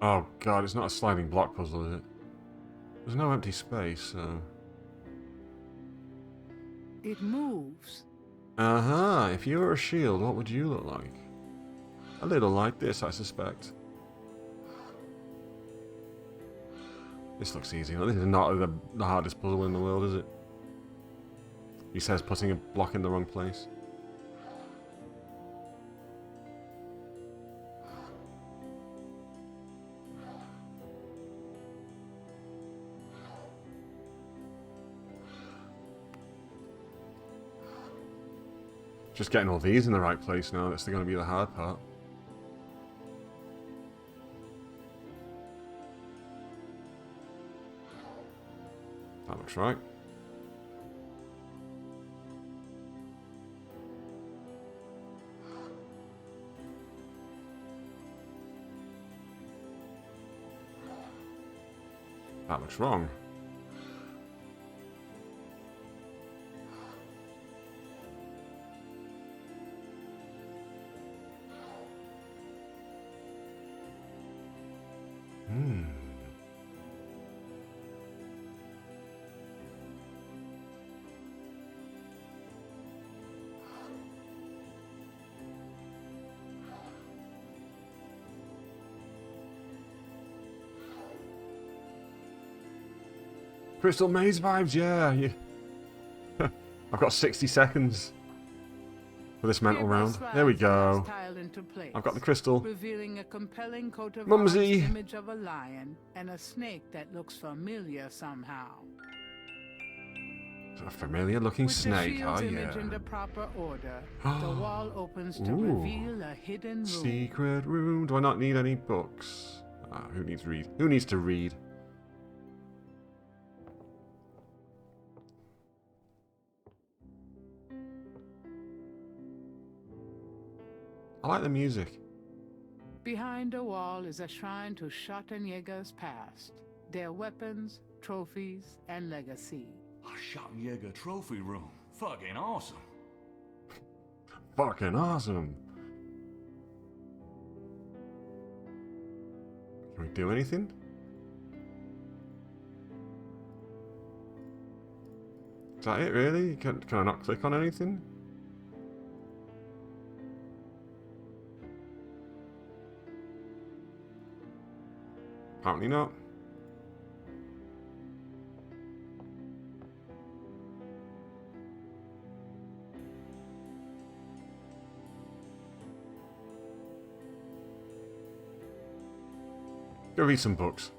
Oh god, it's not a sliding block puzzle, is it? There's no empty space, so... It moves. Uh-huh, if you were a shield, what would you look like? A little like this, I suspect. This looks easy. This is not the hardest puzzle in the world, is it? He says putting a block in the wrong place. Just getting all these in the right place now. That's going to be the hard part. That looks right. That looks wrong. Crystal Maze vibes, yeah. I've got 60 seconds for this mental round. There we go. I've got the crystal. Revealing a compelling coat of Mumsy. image of a lion and a snake that looks familiar somehow. A familiar looking snake, With the shield's image in the proper order, the wall opens to reveal a hidden room. Secret room. Do I not need any books? Who needs read? Who needs to read? I like the music. Behind the wall is a shrine to Chattanyaga's past, their weapons, trophies, and legacy. A Chattanyaga trophy room. Fucking awesome. Fucking awesome. Can we do anything? Is that it, really? Can I not click on anything? Apparently not. Go read some books.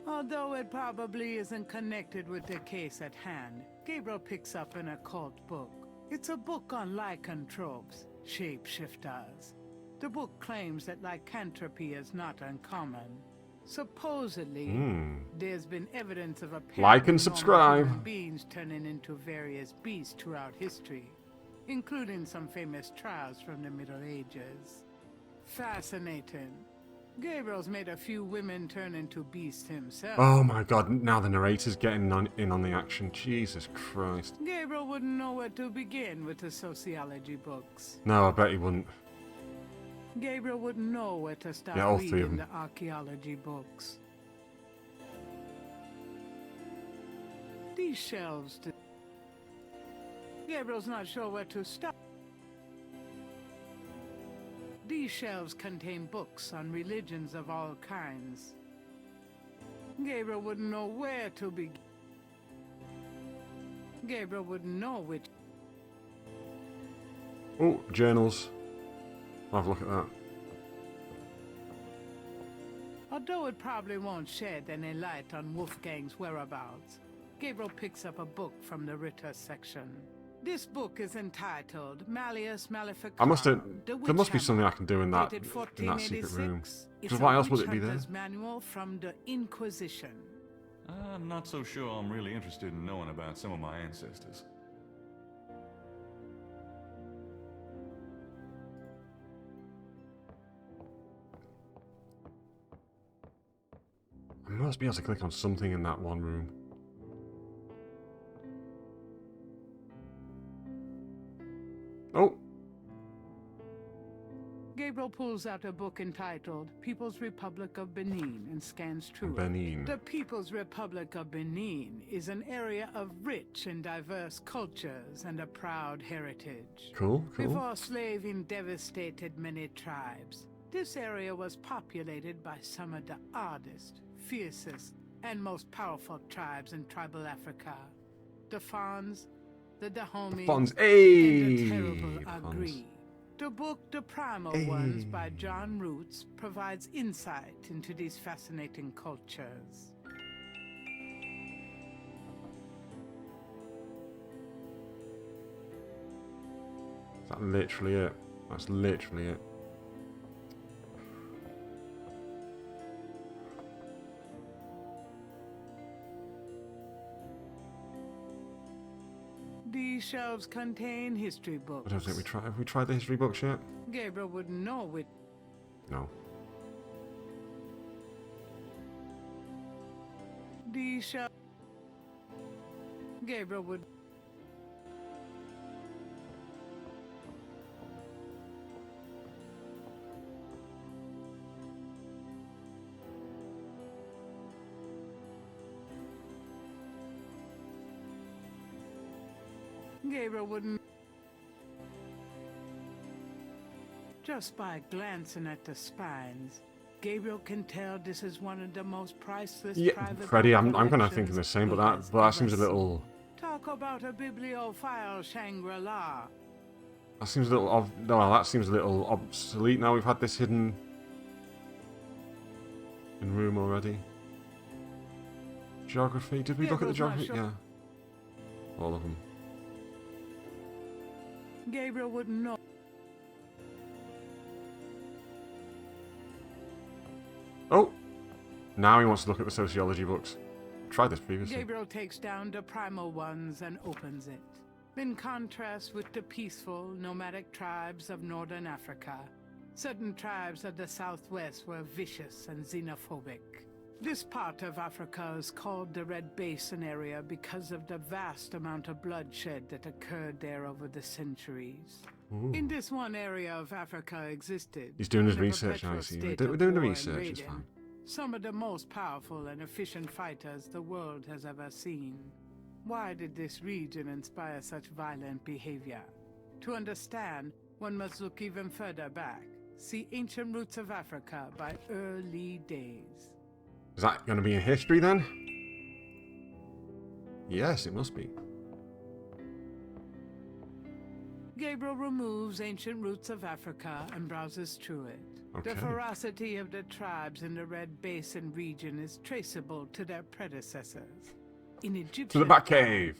Although it probably isn't connected with the case at hand, Gabriel picks up an occult book. It's a book on lycanthropes, shapeshifters. The book claims that lycanthropy is not uncommon. Supposedly, there's been evidence of a like and subscribe. Beings turning into various beasts throughout history, including some famous trials from the Middle Ages. Fascinating. Gabriel's made a few women turn into beasts himself. Oh my god, now the narrator's getting in on the action. Jesus Christ. Gabriel wouldn't know where to begin with the sociology books. No, I bet he wouldn't. Gabriel wouldn't know where to start Yeah, all three of reading them. the archaeology books. These shelves... Gabriel's not sure where to start. These shelves contain books on religions of all kinds. Gabriel wouldn't know where to begin. Gabriel wouldn't know which... Oh, journals. I'll have a look at that. Although it probably won't shed any light on Wolfgang's whereabouts, Gabriel picks up a book from the Ritter section. This book is entitled Malleus Maleficarum. There must be something I can do in that secret room. Because why else would it be there? It's a manual from the Inquisition. I'm not so sure I'm really interested in knowing about some of my ancestors. I must be able to click on something in that one room. Oh! Gabriel pulls out a book entitled People's Republic of Benin and scans through Benin. it. The People's Republic of Benin is an area of rich and diverse cultures and a proud heritage. Cool, cool. Before slaving devastated many tribes, this area was populated by some of the oddest, fiercest, and most powerful tribes in tribal Africa. The Fons, the Dahomey, Fons, and ayy! the terrible Agri. The book The Primal Ones by John Roots provides insight into these fascinating cultures. Is that literally it? That's literally it. These shelves contain history books. I don't think we tried. Have we tried the history books yet? Gabriel wouldn't know it. No. These shelves. Gabriel would. Gabriel wouldn't. Just by glancing at the spines, Gabriel can tell this is one of the most priceless private Freddie, I'm kind of collections thinking the same, but he has that seems a ever little. seen. Talk about a bibliophile Shangri-La. That seems a little. No, that seems a little obsolete now. We've had this hidden in room already. Geography. Did we look at the Gabriel's not geography? sure. Yeah. All of them. Gabriel wouldn't know. Oh! Now he wants to look at the sociology books. Tried this previously. Gabriel takes down the primal ones and opens it. In contrast with the peaceful, nomadic tribes of northern Africa, certain tribes of the southwest were vicious and xenophobic. This part of Africa is called the Red Basin area because of the vast amount of bloodshed that occurred there over the centuries. Ooh. In this one area of Africa existed. He's doing his in a research now, perpetual you see. state We're of doing the war and research, it's raiding. fine. Some of the most powerful and efficient fighters the world has ever seen. Why did this region inspire such violent behavior? To understand, one must look even further back. See Ancient Roots of Africa by Early Days. Is that going to be in history then? Yes, it must be. Gabriel removes Ancient Roots of Africa and browses through it. Okay. The ferocity of the tribes in the Red Basin region is traceable to their predecessors. In Egyptian To the Batcave!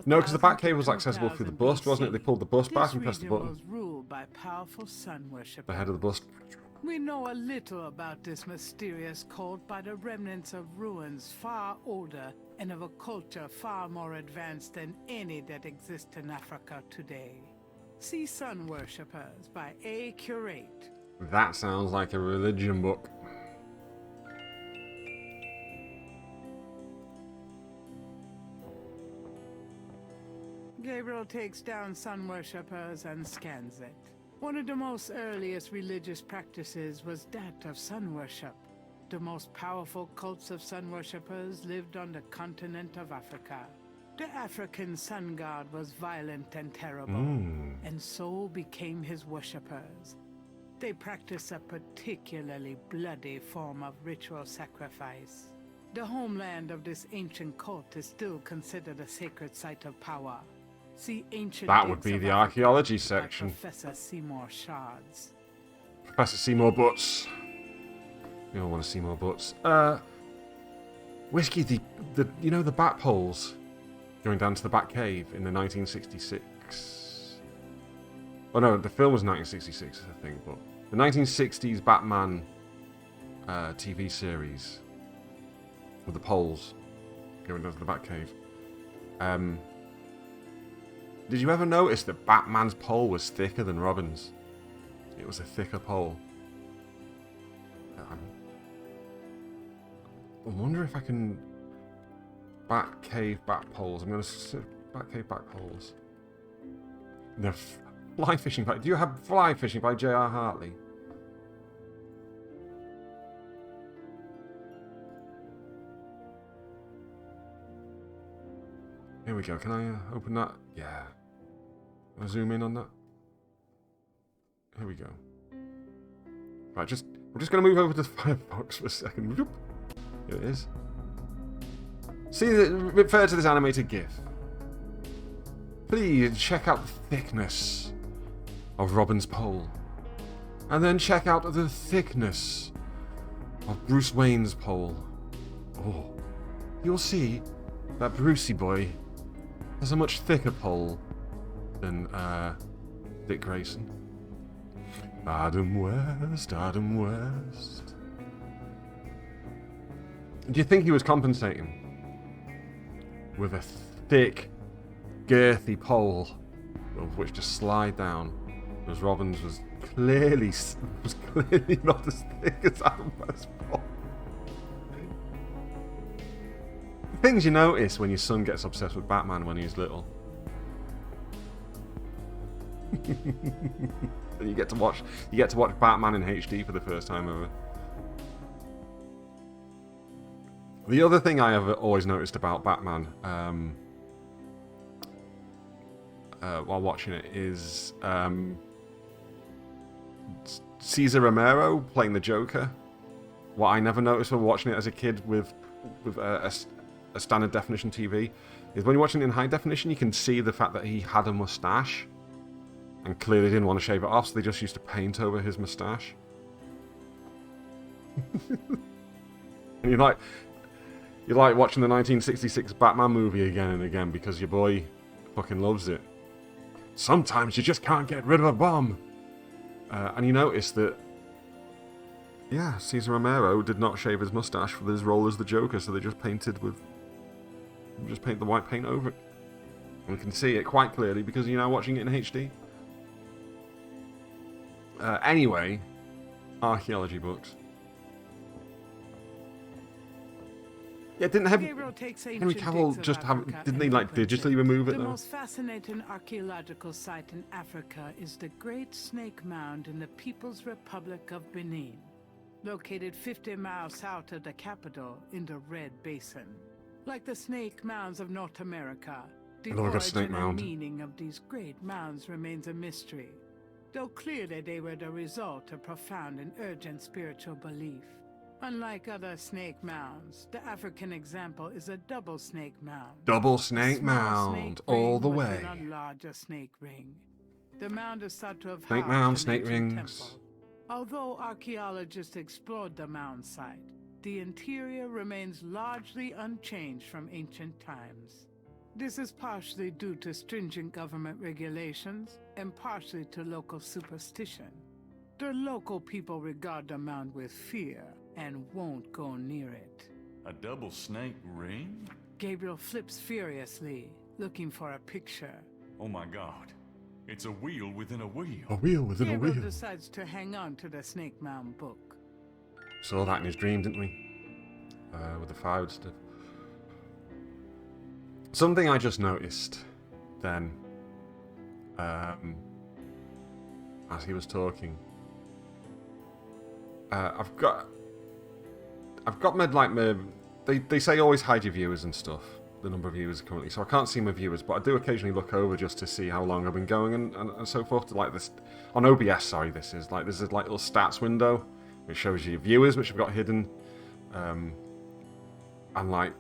No, because the 4,000 Batcave was to accessible through the 2000 bust, wasn't it? They pulled the bust back and pressed the This button. region was ruled by powerful sun worshippers. The head of the bust. We know a little about this mysterious cult by the remnants of ruins far older and of a culture far more advanced than any that exists in Africa today. See Sun Worshippers by A. Curate. That sounds like a religion book. Gabriel takes down Sun Worshippers and scans it. One of the most earliest religious practices was that of sun worship. The most powerful cults of sun worshippers lived on the continent of Africa. The African sun god was violent and terrible, and so became his worshippers. They practice a particularly bloody form of ritual sacrifice. The homeland of this ancient cult is still considered a sacred site of power. See Ancient That would Dates be of the Africa archaeology by section. Professor Seymour Shards. Professor Seymour Butts. We all want to see more butts. Whiskey, the you know the bat poles going down to the Bat Cave in the 1966. Oh no, the film was 1966, I think, but the 1960s Batman TV series with the poles going down to the Bat Cave. Did you ever notice that Batman's pole was thicker than Robin's? It was a thicker pole. I wonder if I can... Batcave bat poles. I'm going to... Batcave bat poles. The fly fishing by... Do you have fly fishing by J.R. Hartley? Here we go. Can I open that? Yeah. Can I zoom in on that? Here we go. Right, we're just going to move over to the Firefox for a second. Here it is. See, refer to this animated GIF. Please check out the thickness of Robin's pole. And then check out the thickness of Bruce Wayne's pole. Oh. You'll see that Brucey boy has a much thicker pole than Dick Grayson. Adam West, Adam West. Do you think he was compensating with a thick, girthy pole of which to slide down? Because Robbins was clearly not as thick as Adam West's pole. Things you notice when your son gets obsessed with Batman when he's little. And you get to watch Batman in HD for the first time ever. The other thing I have always noticed about Batman while watching it is Cesar Romero playing the Joker. What I never noticed when watching it as a kid with a standard definition TV is when you're watching it in high definition, you can see the fact that he had a mustache and clearly didn't want to shave it off, so they just used to paint over his mustache. And you're like watching the 1966 Batman movie again and again because your boy fucking loves it. Sometimes you just can't get rid of a bomb. And you notice that, yeah, Cesar Romero did not shave his mustache for his role as the Joker, so they just paint the white paint over it. And you can see it quite clearly because you're now watching it in HD. Anyway, archaeology books. Yeah, didn't Henry Cavill just didn't he like digitally remove it though? The most fascinating archaeological site in Africa is the Great Snake Mound in the People's Republic of Benin, located 50 miles south of the capital in the Red Basin. Like the snake mounds of North America, the origin and meaning of these great mounds remains a mystery, though clearly they were the result of profound and urgent spiritual belief. Unlike other snake mounds, the African example is a double snake mound. Double snake mound, all the way. A larger snake ring. The mound is thought to have snake mound, snake rings. Temple. Although archaeologists explored the mound site, the interior remains largely unchanged from ancient times. This is partially due to stringent government regulations and partially to local superstition. The local people regard the mound with fear and won't go near it. A double snake ring? Gabriel flips furiously, looking for a picture. Oh my god. It's a wheel within a wheel. A wheel within a wheel. Gabriel decides to hang on to the Snake Mound book. Saw that in his dream, didn't we? With the fire and stuff. Something I just noticed then, as he was talking. I've got they say always hide your viewers and stuff, the number of viewers currently, so I can't see my viewers, but I do occasionally look over just to see how long I've been going and so forth. Like this on OBS, sorry, there's a little stats window which shows you your viewers, which I've got hidden, and like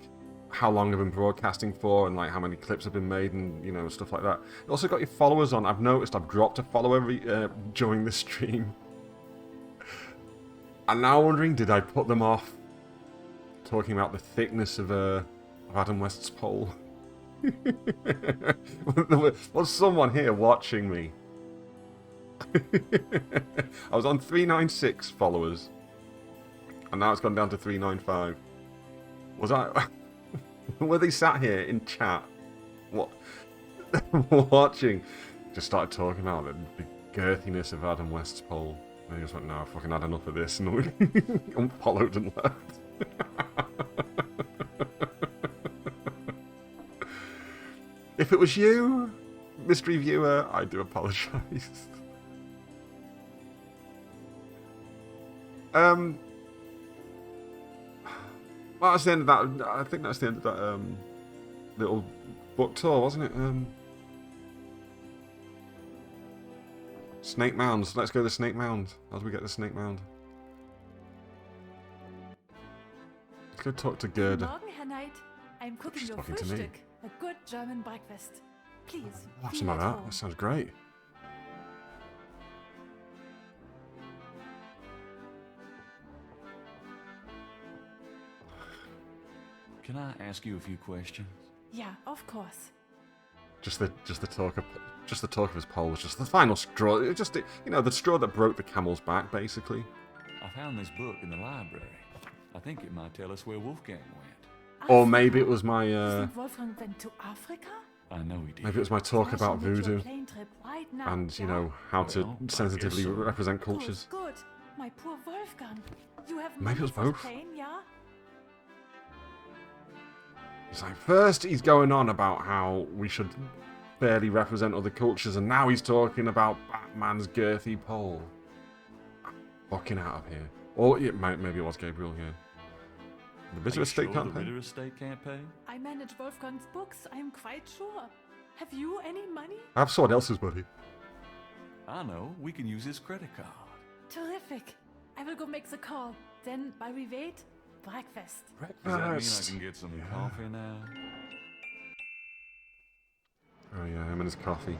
how long I've been broadcasting for, and like how many clips have been made, and you know, stuff like that. You also got your followers on. I've noticed I've dropped a follower during this stream. I'm now wondering, did I put them off talking about the thickness of Adam West's pole? Was someone here watching me? I was on 396 followers, and now it's gone down to 395. Was I? Were they sat here in chat? What? Watching? Just started talking about the girthiness of Adam West's pole. And he just went, no, I fucking had enough of this, and unfollowed and left. If it was you, mystery viewer, I do apologise. Well, that's the end of that. I think that's the end of that little book tour, wasn't it? Snake Mounds. Let's go to the Snake Mound. How do we get the Snake Mound? Let's go talk to Gerda. Guten Morgen, Herr Knight. I'm cooking your Frühstück. A good German breakfast. Please. Something like that. That sounds great. Can I ask you a few questions? Yeah, of course. Just the talk of his poll was just the final straw. It just, you know, the straw that broke the camel's back, basically. I found this book in the library. I think it might tell us where Wolfgang went. Or maybe it was my You think Wolfgang went to Africa? I know he did. maybe it was my talk about voodoo Plane trip right now, and, you yeah? know, how to Well, I sensitively guess so. represent cultures. Good. My poor Wolfgang. You have Maybe it was money for the both. plane, yeah? He's like, first he's going on about how we should fairly represent other cultures, and now he's talking about Batman's girthy pole. Fucking out of here. Or maybe it was Gabriel here. The Bitter Estate can't the pay. Bitter Estate can't pay? I manage Wolfgang's books, I am quite sure. Have you any money? I have someone else's money. I know. We can use his credit card. Terrific. I will go make the call. Then, while we wait, breakfast. Does that mean I can get some coffee now? Oh yeah, him and his coffee.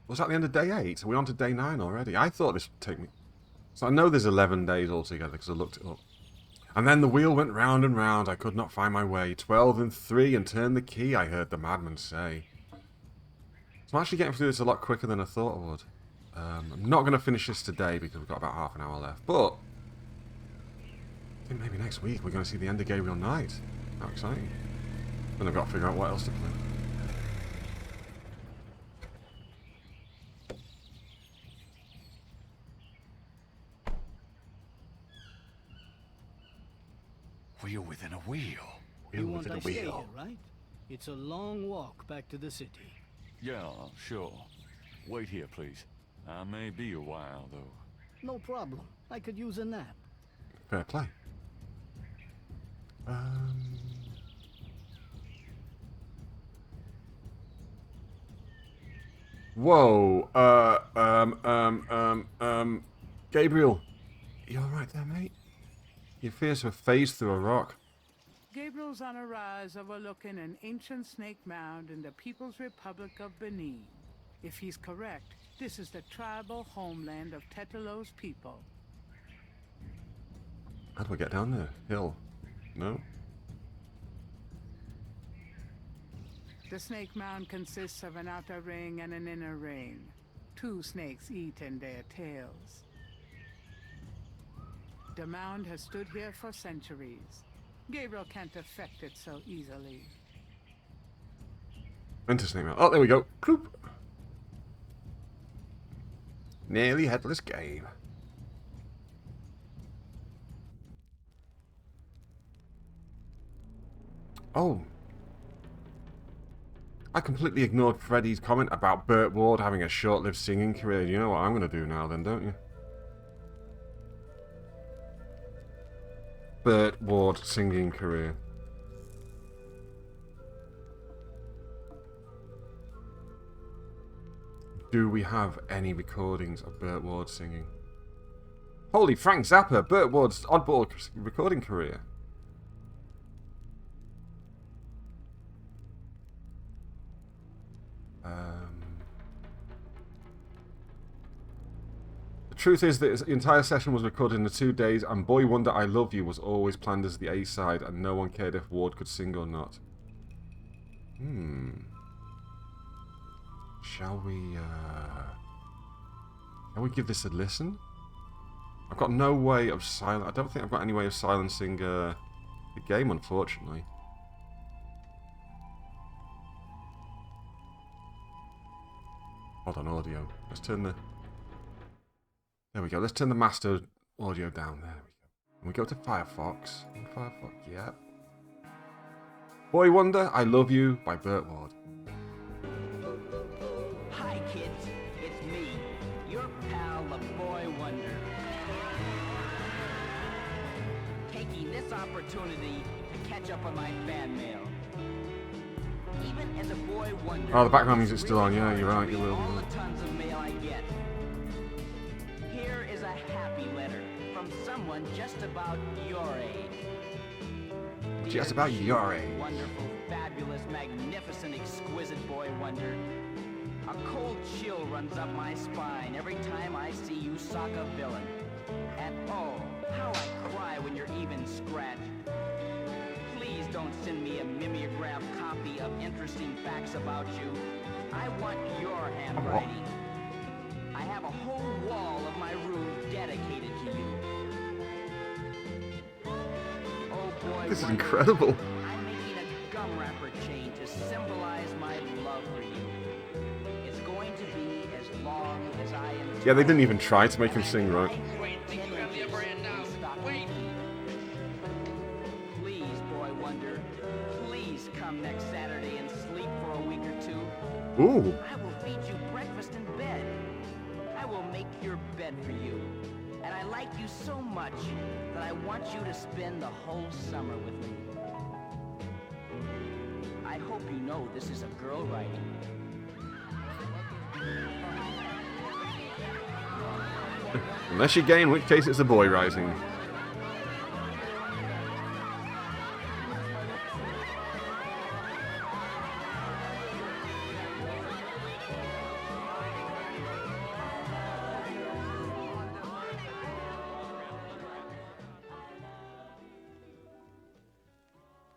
Was that the end of day 8? Are we on to day 9 already? I thought this would take me... So I know there's 11 days altogether because I looked it up. And then the wheel went round and round. I could not find my way. 12 and 3 and turn the key, I heard the madman say. So I'm actually getting through this a lot quicker than I thought I would. I'm not going to finish this today because we've got about half an hour left. But I think maybe next week we're going to see the end of Gabriel Knight. How exciting. Then I've got to figure out what else to play. Wheel within a wheel. You want I stay here, right? It's a long walk back to the city. Yeah, sure. Wait here, please. I may be a while, though. No problem. I could use a nap. Fair play. Whoa. Gabriel. You alright there, mate? Your fears were phased through a rock. Gabriel's on a rise overlooking an ancient snake mound in the People's Republic of Benin. If he's correct, this is the tribal homeland of Tetelo's people. How do I get down there? Hill? No? The snake mound consists of an outer ring and an inner ring. 2 snakes eat in their tails. The mound has stood here for centuries. Gabriel can't affect it so easily. Enter snake mound. Oh, there we go. Cloop. Nearly headless game. Oh. I completely ignored Freddie's comment about Bert Ward having a short-lived singing career. You know what I'm going to do now then, don't you? Bert Ward singing career. Do we have any recordings of Bert Ward singing? Holy Frank Zappa! Bert Ward's oddball recording career. The truth is that the entire session was recorded in the 2 days, and Boy Wonder I Love You was always planned as the A-side, and no one cared if Ward could sing or not. Shall we give this a listen? I've got no way of I don't think I've got any way of silencing the game, unfortunately. Hold on, audio. Let's turn the... There we go. Let's turn the master audio down. There we go. And we go to Firefox. Firefox, yeah. Boy Wonder, I Love You by Bert Ward. Hi, kids. It's me, your pal, the Boy Wonder. Taking this opportunity to catch up on my fan mail. Even as a Boy Wonder... Oh, the background music's still on. Yeah, you're right. You will. All the tons of mail I get. Here is a happy letter from someone just about your age. Just about your age. Wonderful, fabulous, magnificent, exquisite Boy Wonder. A cold chill runs up my spine every time I see you sock a villain. And oh, how I cry when you're even scratched. Please don't send me a mimeograph copy of interesting facts about you. I want your handwriting. I have a whole wall of my room dedicated to you. Oh boy, This is incredible. I'm making a gum wrapper chain to symbolize my love for you. It's going to be as long as I am. Yeah, they didn't even try to make him sing right. Please, Boy Wonder, please come next Saturday and sleep for a week or two. Ooh. I will feed you breakfast in bed. I will make your bed for you. And I like you so much that I want you to spend the whole summer with me. I hope you know this is a girl writing. Unless you're gay, in which case it's a boy rising.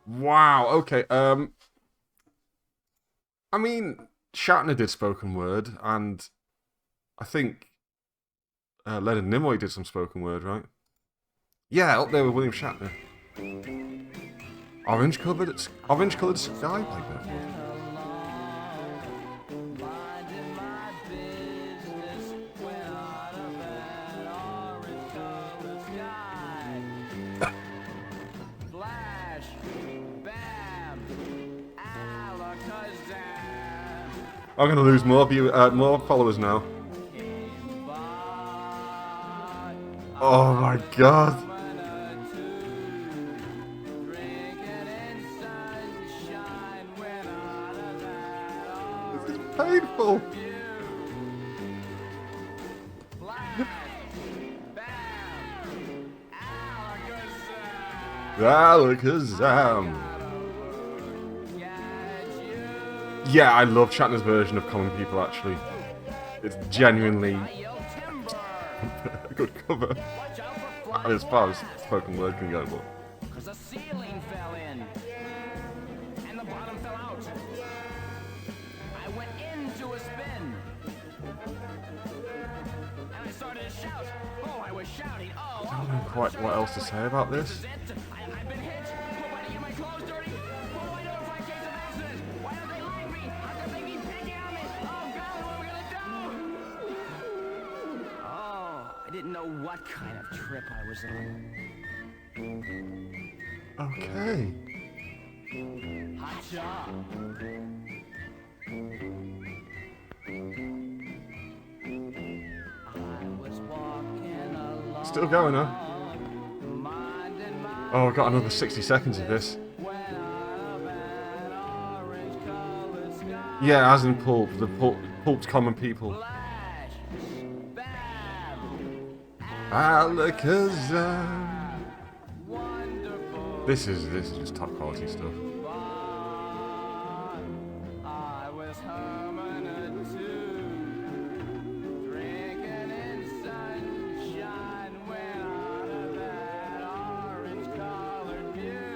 Wow, okay, I mean, Shatner did spoken word, and I think Leonard Nimoy did some spoken word, right? Yeah, up there with William Shatner. Orange-coloured sky by Bert Wards. I'm gonna lose more more followers now. Oh my god. This is painful. Alakazam. Yeah, I love Shatner's version of Common People, actually. It's genuinely a good cover. As far as spoken word can go, but... Cause the ceiling fell in. And the bottom fell out. I went into a spin. And I started to shout. Oh, I was shouting. Oh, I don't know quite what else to say about this. I've been hit. But why do you get my clothes dirty? What do I know if I case of accident? Why don't they like me? How come they keep picking on me? Oh, God, what are we gonna do? Oh, I didn't know what kind of trip I was in. Okay. Hotcha. Still going, huh? Oh, I've got another 60 seconds of this. Yeah, as in Pulp, the Pulp's Common People. Alakazam. This is just top quality stuff.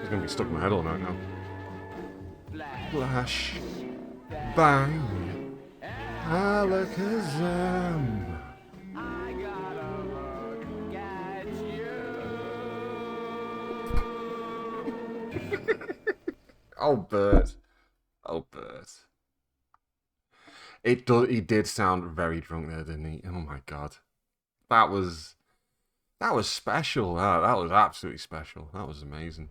It's gonna be stuck in my head all night now. Flash, bang, Alakazam. Oh, Bert. Oh, Bert. He did sound very drunk there, didn't he? Oh my god. That was special. That was absolutely special. That was amazing.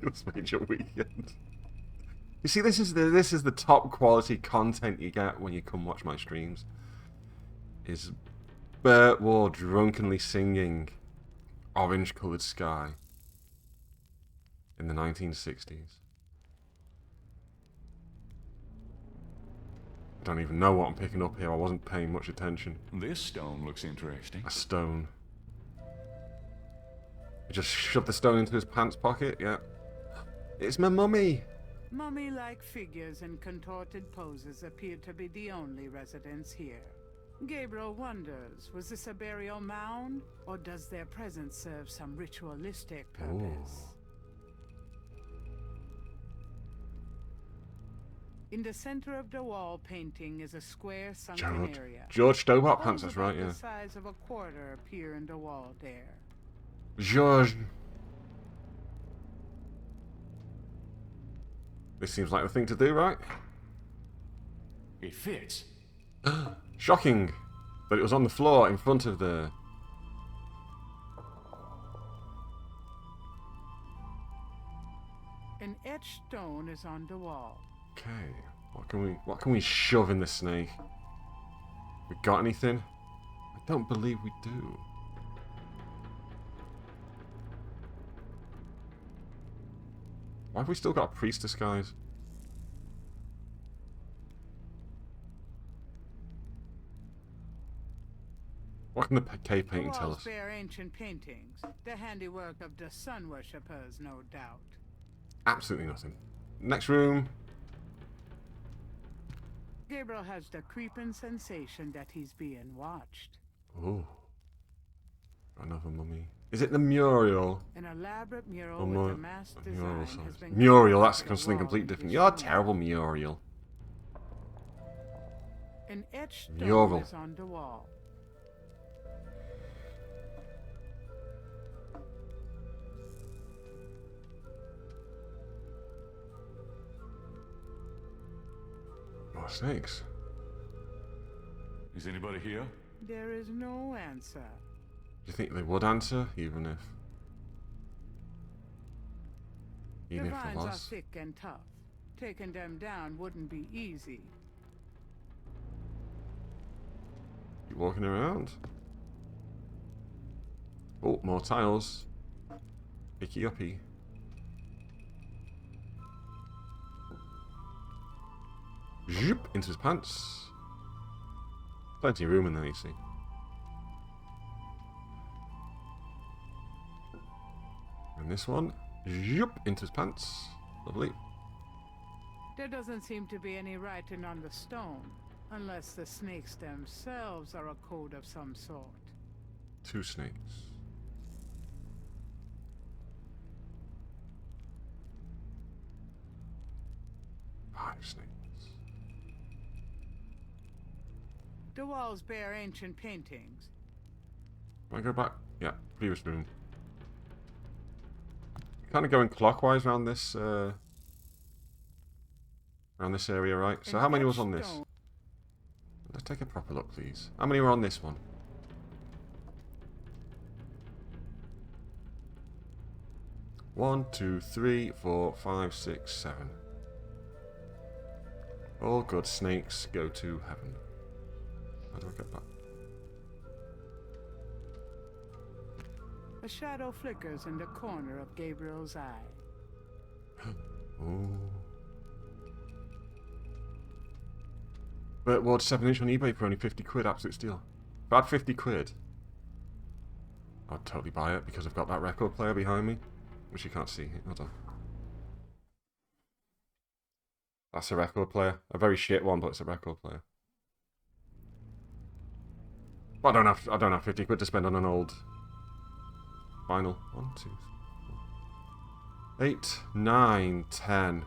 Just made your weekend. You see, this is the top quality content you get when you come watch my streams. Is Bert Wards drunkenly singing Orange Coloured Sky in the 1960s. I don't even know what I'm picking up here. I wasn't paying much attention. This stone looks interesting. A stone. He just shoved the stone into his pants pocket, yeah. It's my mummy! Mummy-like figures in contorted poses appear to be the only residents here. Gabriel wonders, was this a burial mound, or does their presence serve some ritualistic purpose? In the center of the wall painting is a square sunken area. George Stobart Holes pants, that's right, about yeah. The size of a quarter appear in the wall there. George. This seems like the thing to do, right? It fits. Shocking that it was on the floor in front of the... An etched stone is on the wall. Okay, what can we shove in the snake? We got anything? I don't believe we do. Why have we still got a priest disguise? What can the cave painting tell us? The walls bear ancient paintings, the handiwork of the sun worshippers, no doubt. Absolutely nothing. Next room. Gabriel has the creeping sensation that he's being watched. Oh. Another mummy. Is it the Muriel? An elaborate mural Oh, with a masked design has been Muriel, that's carved something into the completely wall different. in You're a his terrible Muriel. An etched stone Mural. is on the wall. More snakes. Is anybody here? There is no answer. Do you think they would answer, even if The it vines are was? thick and tough. Taking them down wouldn't be easy. Keep walking around. Oh, more tiles. Icky uppy. Zoop, into his pants. Plenty of room in there, you see. And this one, zoop, into his pants. Lovely. There doesn't seem to be any writing on the stone, unless the snakes themselves are a code of some sort. 2 snakes. Five snakes. The walls bear ancient paintings. Can I go back? Yeah, previous room. Kind of going clockwise around this area, right? So how many was on this? Let's take a proper look, please. How many were on this one? One, 2, 3, 4, 5, 6, 7. All good snakes go to heaven. How do I get back? A shadow flickers in the corner of Gabriel's eye. Oh. Bert Wards 7-inch on eBay for only 50 quid, absolute steal. If I had 50 quid, I'd totally buy it because I've got that record player behind me, which you can't see. Hold on. That's a record player. A very shit one, but it's a record player. But I don't have 50 quid to spend on an old vinyl. 1, 2, 4, 8, 9, 10.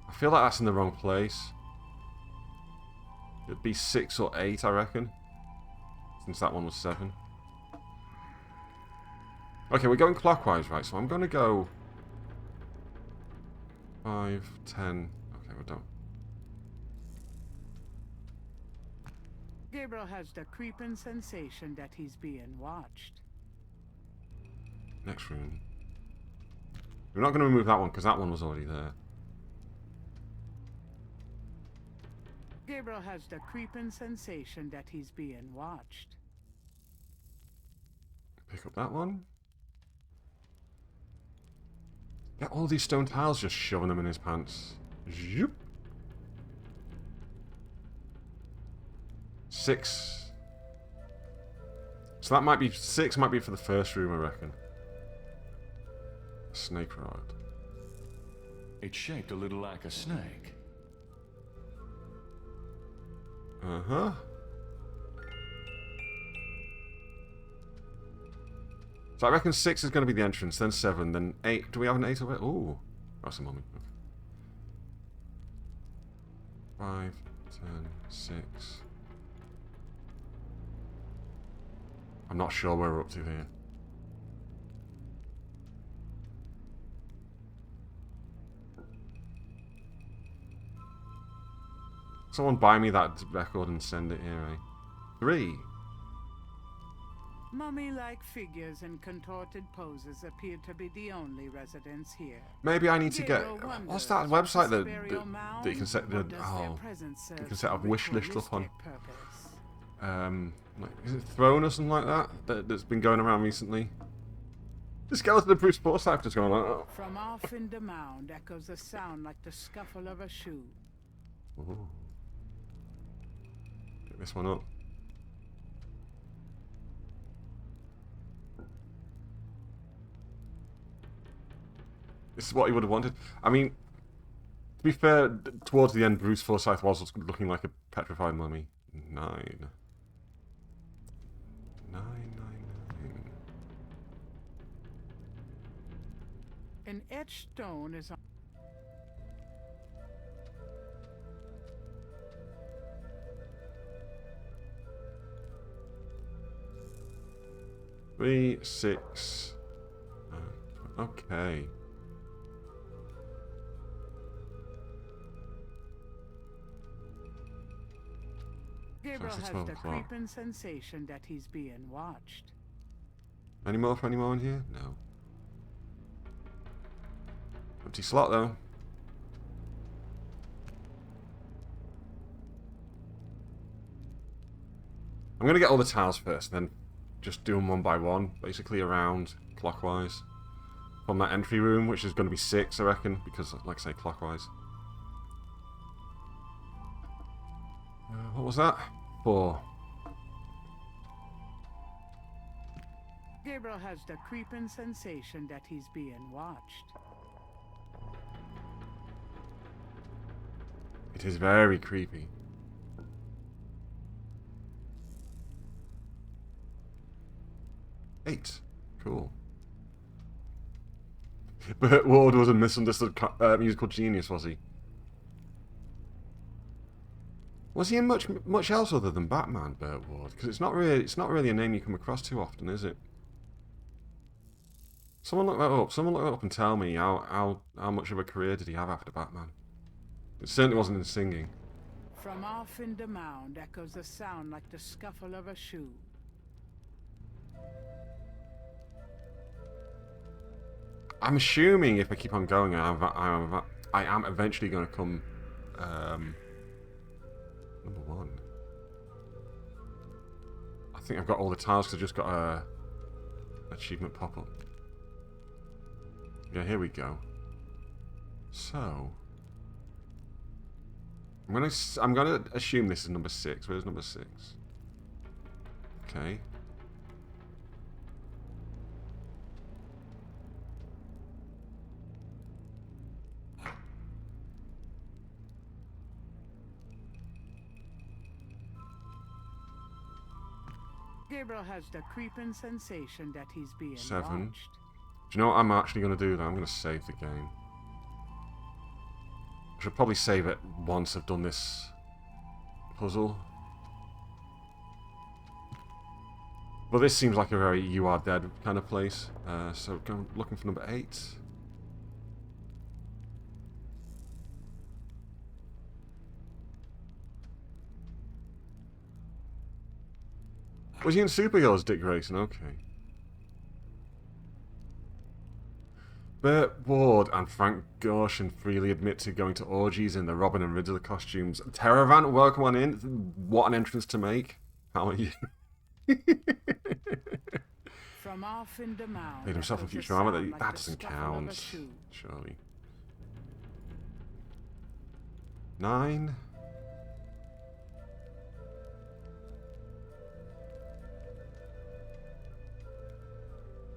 I feel like that's in the wrong place. It'd be 6 or 8, I reckon. Since that one was 7. Okay, we're going clockwise, right? So I'm going to go 5, 10. Okay, we're done. Gabriel has the creeping sensation that he's being watched. Next room. We're not going to remove that one because that one was already there. Gabriel has the creeping sensation that he's being watched. Pick up that one. Get all these stone tiles, just shoving them in his pants. Zoop. 6. So that might be 6. Might be for the first room, I reckon. Snake rod. It's shaped a little like a snake. Uh-huh. So I reckon 6 is going to be the entrance, then 7, then 8. Do we have an 8 of it? Ooh. That's a moment. Okay. 5, 10, 6. I'm not sure where we're up to here. Someone buy me that record and send it here, eh? 3. Mummy-like figures in contorted poses appear to be the only residents here. Maybe I need to get... What's that website that you can set the... Oh, you can set a wish list up on? Like, is it Throne or something like that? That's been going around recently? The skeleton of Bruce Forsyth just going like... Oh. From off in the mound echoes a sound like the scuffle of a shoe. Ooh. Get this one up. This is what he would have wanted. I mean, to be fair, towards the end, Bruce Forsyth was looking like a petrified mummy. 9. 9. An etched stone is on... Three, 6. Okay. Gabriel has the creeping sensation that he's being watched. Any more for any more in here? No. Empty slot though. I'm gonna get all the tiles first, then just do them one by one, basically around clockwise. From that entry room, which is gonna be 6, I reckon, because, like I say, clockwise. What was that? 4. Gabriel has the creeping sensation that he's being watched. It is very creepy. 8. Cool. Bert Wards was a misunderstood musical genius, was he? Was he in much else other than Batman, Bert Wards? Because it's not really a name you come across too often, is it? Someone look that up. Someone look that up and tell me how much of a career did he have after Batman? It certainly wasn't in singing. From off in the mound echoes a sound like the scuffle of a shoe. I'm assuming if I keep on going, I am eventually going to come number 1. I think I've got all the tiles because I just got a achievement pop up. Yeah, here we go. So I'm gonna assume this is number 6. Where's number 6? Okay. Gabriel has the creeping sensation that he's being 7. watched. Do you know what I'm actually going to do though? I'm going to save the game. I should probably save it once I've done this puzzle. But this seems like a very You Are Dead kind of place. So go looking for number 8. Was he in Superheroes, Dick Grayson? Okay. Bert Wards and Frank Gorshin freely admit to going to orgies in the Robin and Riddler costumes. Terravant, welcome on in. What an entrance to make. How are you? From off in the mound. Made himself in future armor. That doesn't count. Surely. 9.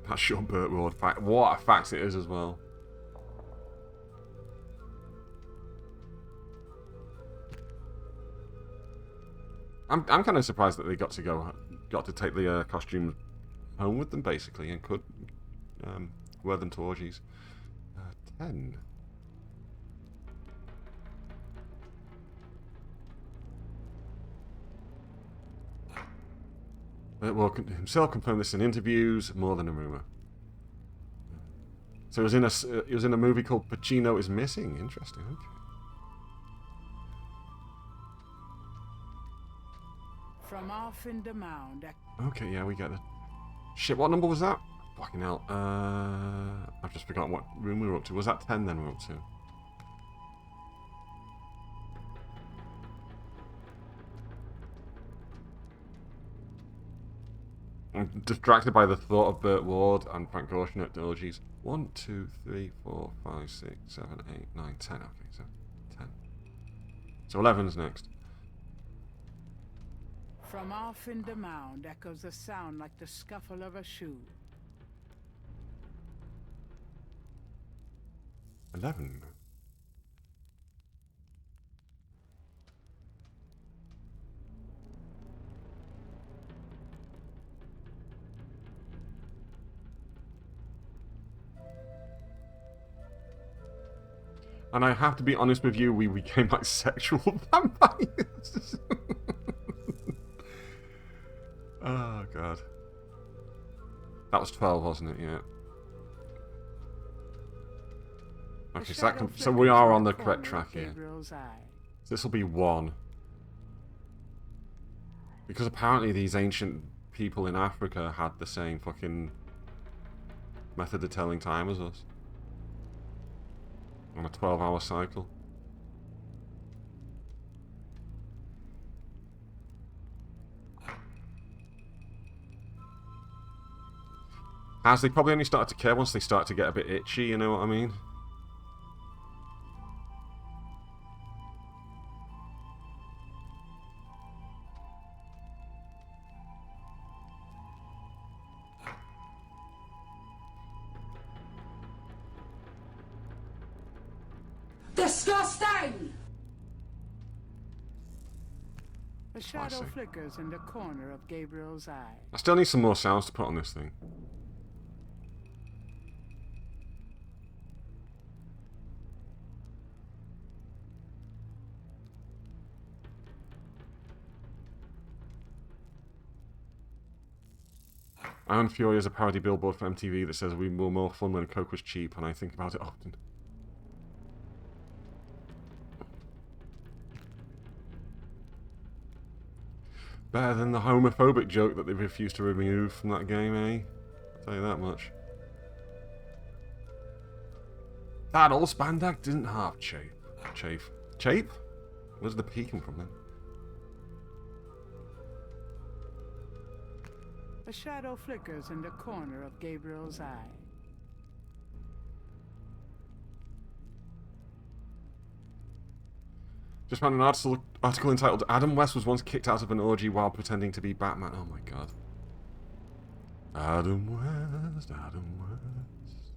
That's your Bert Wards fact. What a fact it is as well. I'm kind of surprised that they got to take the costumes home with them basically and could wear them to orgies. 10. Bert Ward himself confirmed this in interviews, more than a rumor. So it was in a movie called Pacino is Missing. Interesting. Okay. From off in the Mound. Okay, yeah, we get the shit. What number was that? Fucking hell. I've just forgotten what room we were up to. Was that 10 then we were up to? I'm distracted by the thought of Bert Ward and Frank Gorshin at orgies. 1, 2, 3, 4, 5, 6, 7, 8, 9, 10. Okay, so 10. So 11's next. From off in the Mound echoes a sound like the scuffle of a shoe. 11. And I have to be honest with you, we became like sexual vampires. Oh god. That was 12, wasn't it? Yeah. Okay, so we are on the correct track here. This will be 1. Because apparently these ancient people in Africa had the same fucking method of telling time as us. On a 12-hour cycle. As they probably only start to care once they start to get a bit itchy, you know what I mean? Disgusting! A shadow flickers in the corner of Gabriel's eye. I still need some more sounds to put on this thing. Iron Fury is a parody billboard for MTV that says we were more fun when Coke was cheap, and I think about it often. Better than the homophobic joke that they refused to remove from that game, eh? I'll tell you that much. That old spandex didn't have chafe. Chafe? Where's the P come from then? A shadow flickers in the corner of Gabriel's eye. Just found an article entitled Adam West was once kicked out of an orgy while pretending to be Batman. Oh my god. Adam West, Adam West.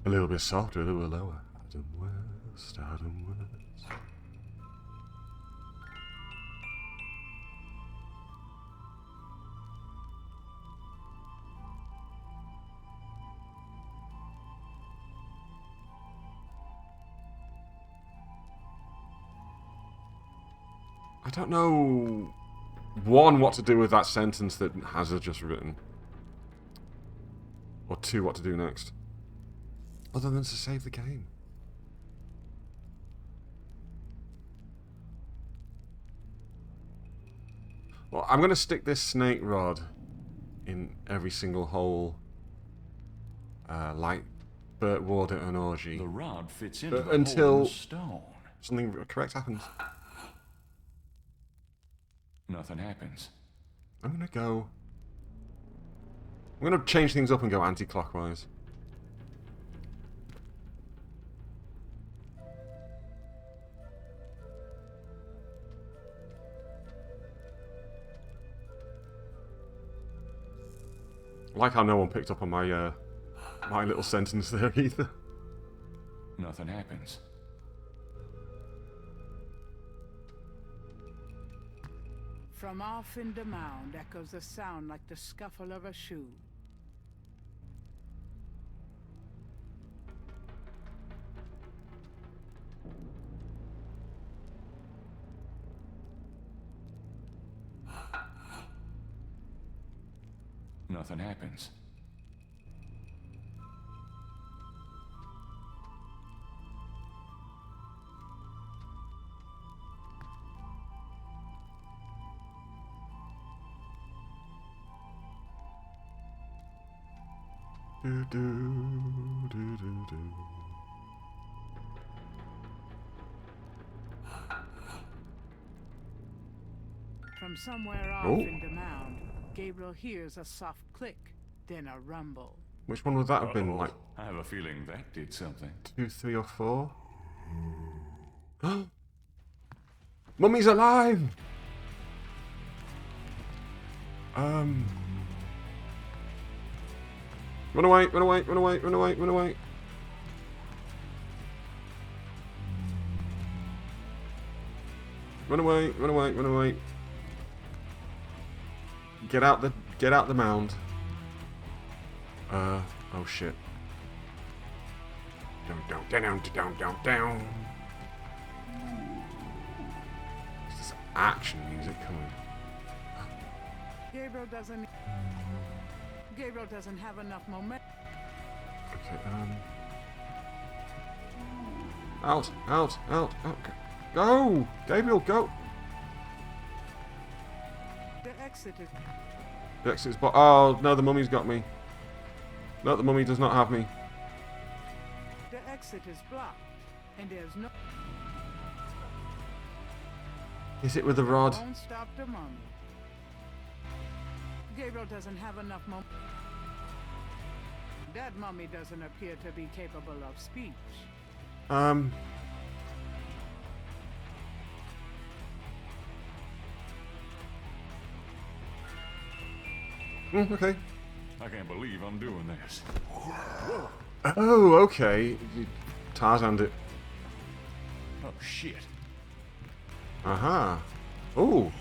A little bit softer, a little lower. Adam West, Adam West. I don't know, 1, what to do with that sentence that Hazard just written. Or 2, what to do next. Other than to save the game. Well, I'm going to stick this snake rod in every single hole, like Bert Ward at an orgy. The rod fits into the until hole in the stone. Something correct happens. Nothing happens. I'm going to change things up and go anti-clockwise. Like how no one picked up on my my little sentence there either. Nothing happens. From off in the mound echoes a sound like the scuffle of a shoe. Nothing happens. From somewhere off in the mound, Gabriel hears a soft click, then a rumble. Which one would that have been? Like, I have a feeling that did something. 2, 3, or 4? Mummy's alive! Run away, run away, run away, run away, run away. Run away, run away, run away. Get out the mound. Oh shit. Down. There's some action music coming. Gabriel doesn't have enough momentum. Okay, Out. Go! Gabriel, go! The exit is... Oh, no, the mummy's got me. No, the mummy does not have me. The exit is blocked, and there's no... Is it with the rod? Don't stop the mummy. Gabriel doesn't have enough momentum. That mummy doesn't appear to be capable of speech. Okay. I can't believe I'm doing this. Oh, okay. You Tarzaned it. Oh, shit. Aha. Oh.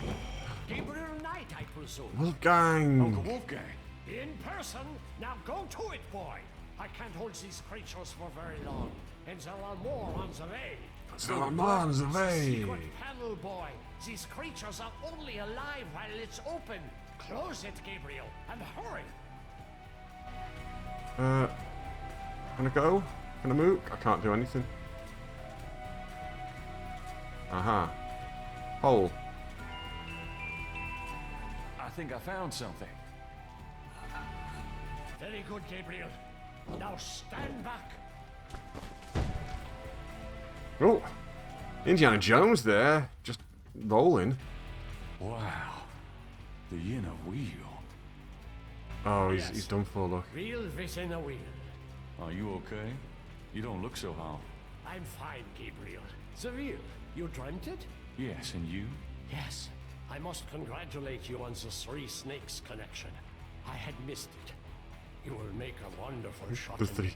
Gabriel Knight, I presume. Wolfgang. Uncle Wolfgang. In person? Now go to it, boy. I can't hold these creatures for very long. And there are more on the way. Secret panel, boy. These creatures are only alive while it's open. Close it, Gabriel, and hurry. Can I go? Can I move? I can't do anything. Aha. Hole. I think I found something. Very good, Gabriel. Now stand back. Oh. Indiana Jones there. Just rolling. Wow. The inner wheel. Oh, Yes. he's done for, look. Wheel within a wheel. Are you okay? You don't look so hot. I'm fine, Gabriel. The wheel. You dreamt it? Yes, and you? Yes. I must congratulate you on the Three Snakes connection. I had missed it. You will make a wonderful shot. The three.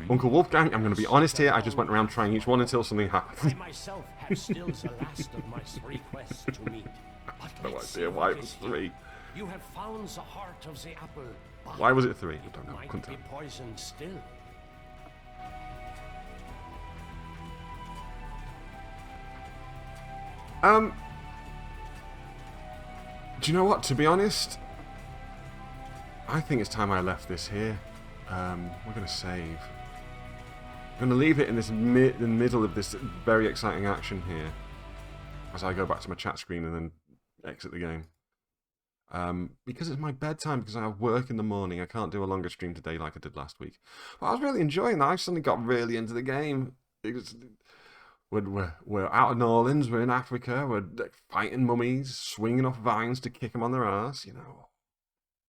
Uncle Wolfgang, I'm going to be honest here. I just went around trying each one until something happened. I myself have still the last of my 3 quests to meet. But No let's idea see why what it was is 3. here. You have found the heart of the apple. But Why was it 3? I it don't know. might Couldn't be tell. poisoned still. Do you know what? To be honest, I think it's time I left this here. We're going to save. I'm going to leave it in this in the middle of this very exciting action here, as I go back to my chat screen and then exit the game. Because it's my bedtime, because I have work in the morning, I can't do a longer stream today like I did last week. But I was really enjoying that. I suddenly got really into the game. We're out of New Orleans, we're in Africa, we're fighting mummies, swinging off vines to kick them on their ass, you know.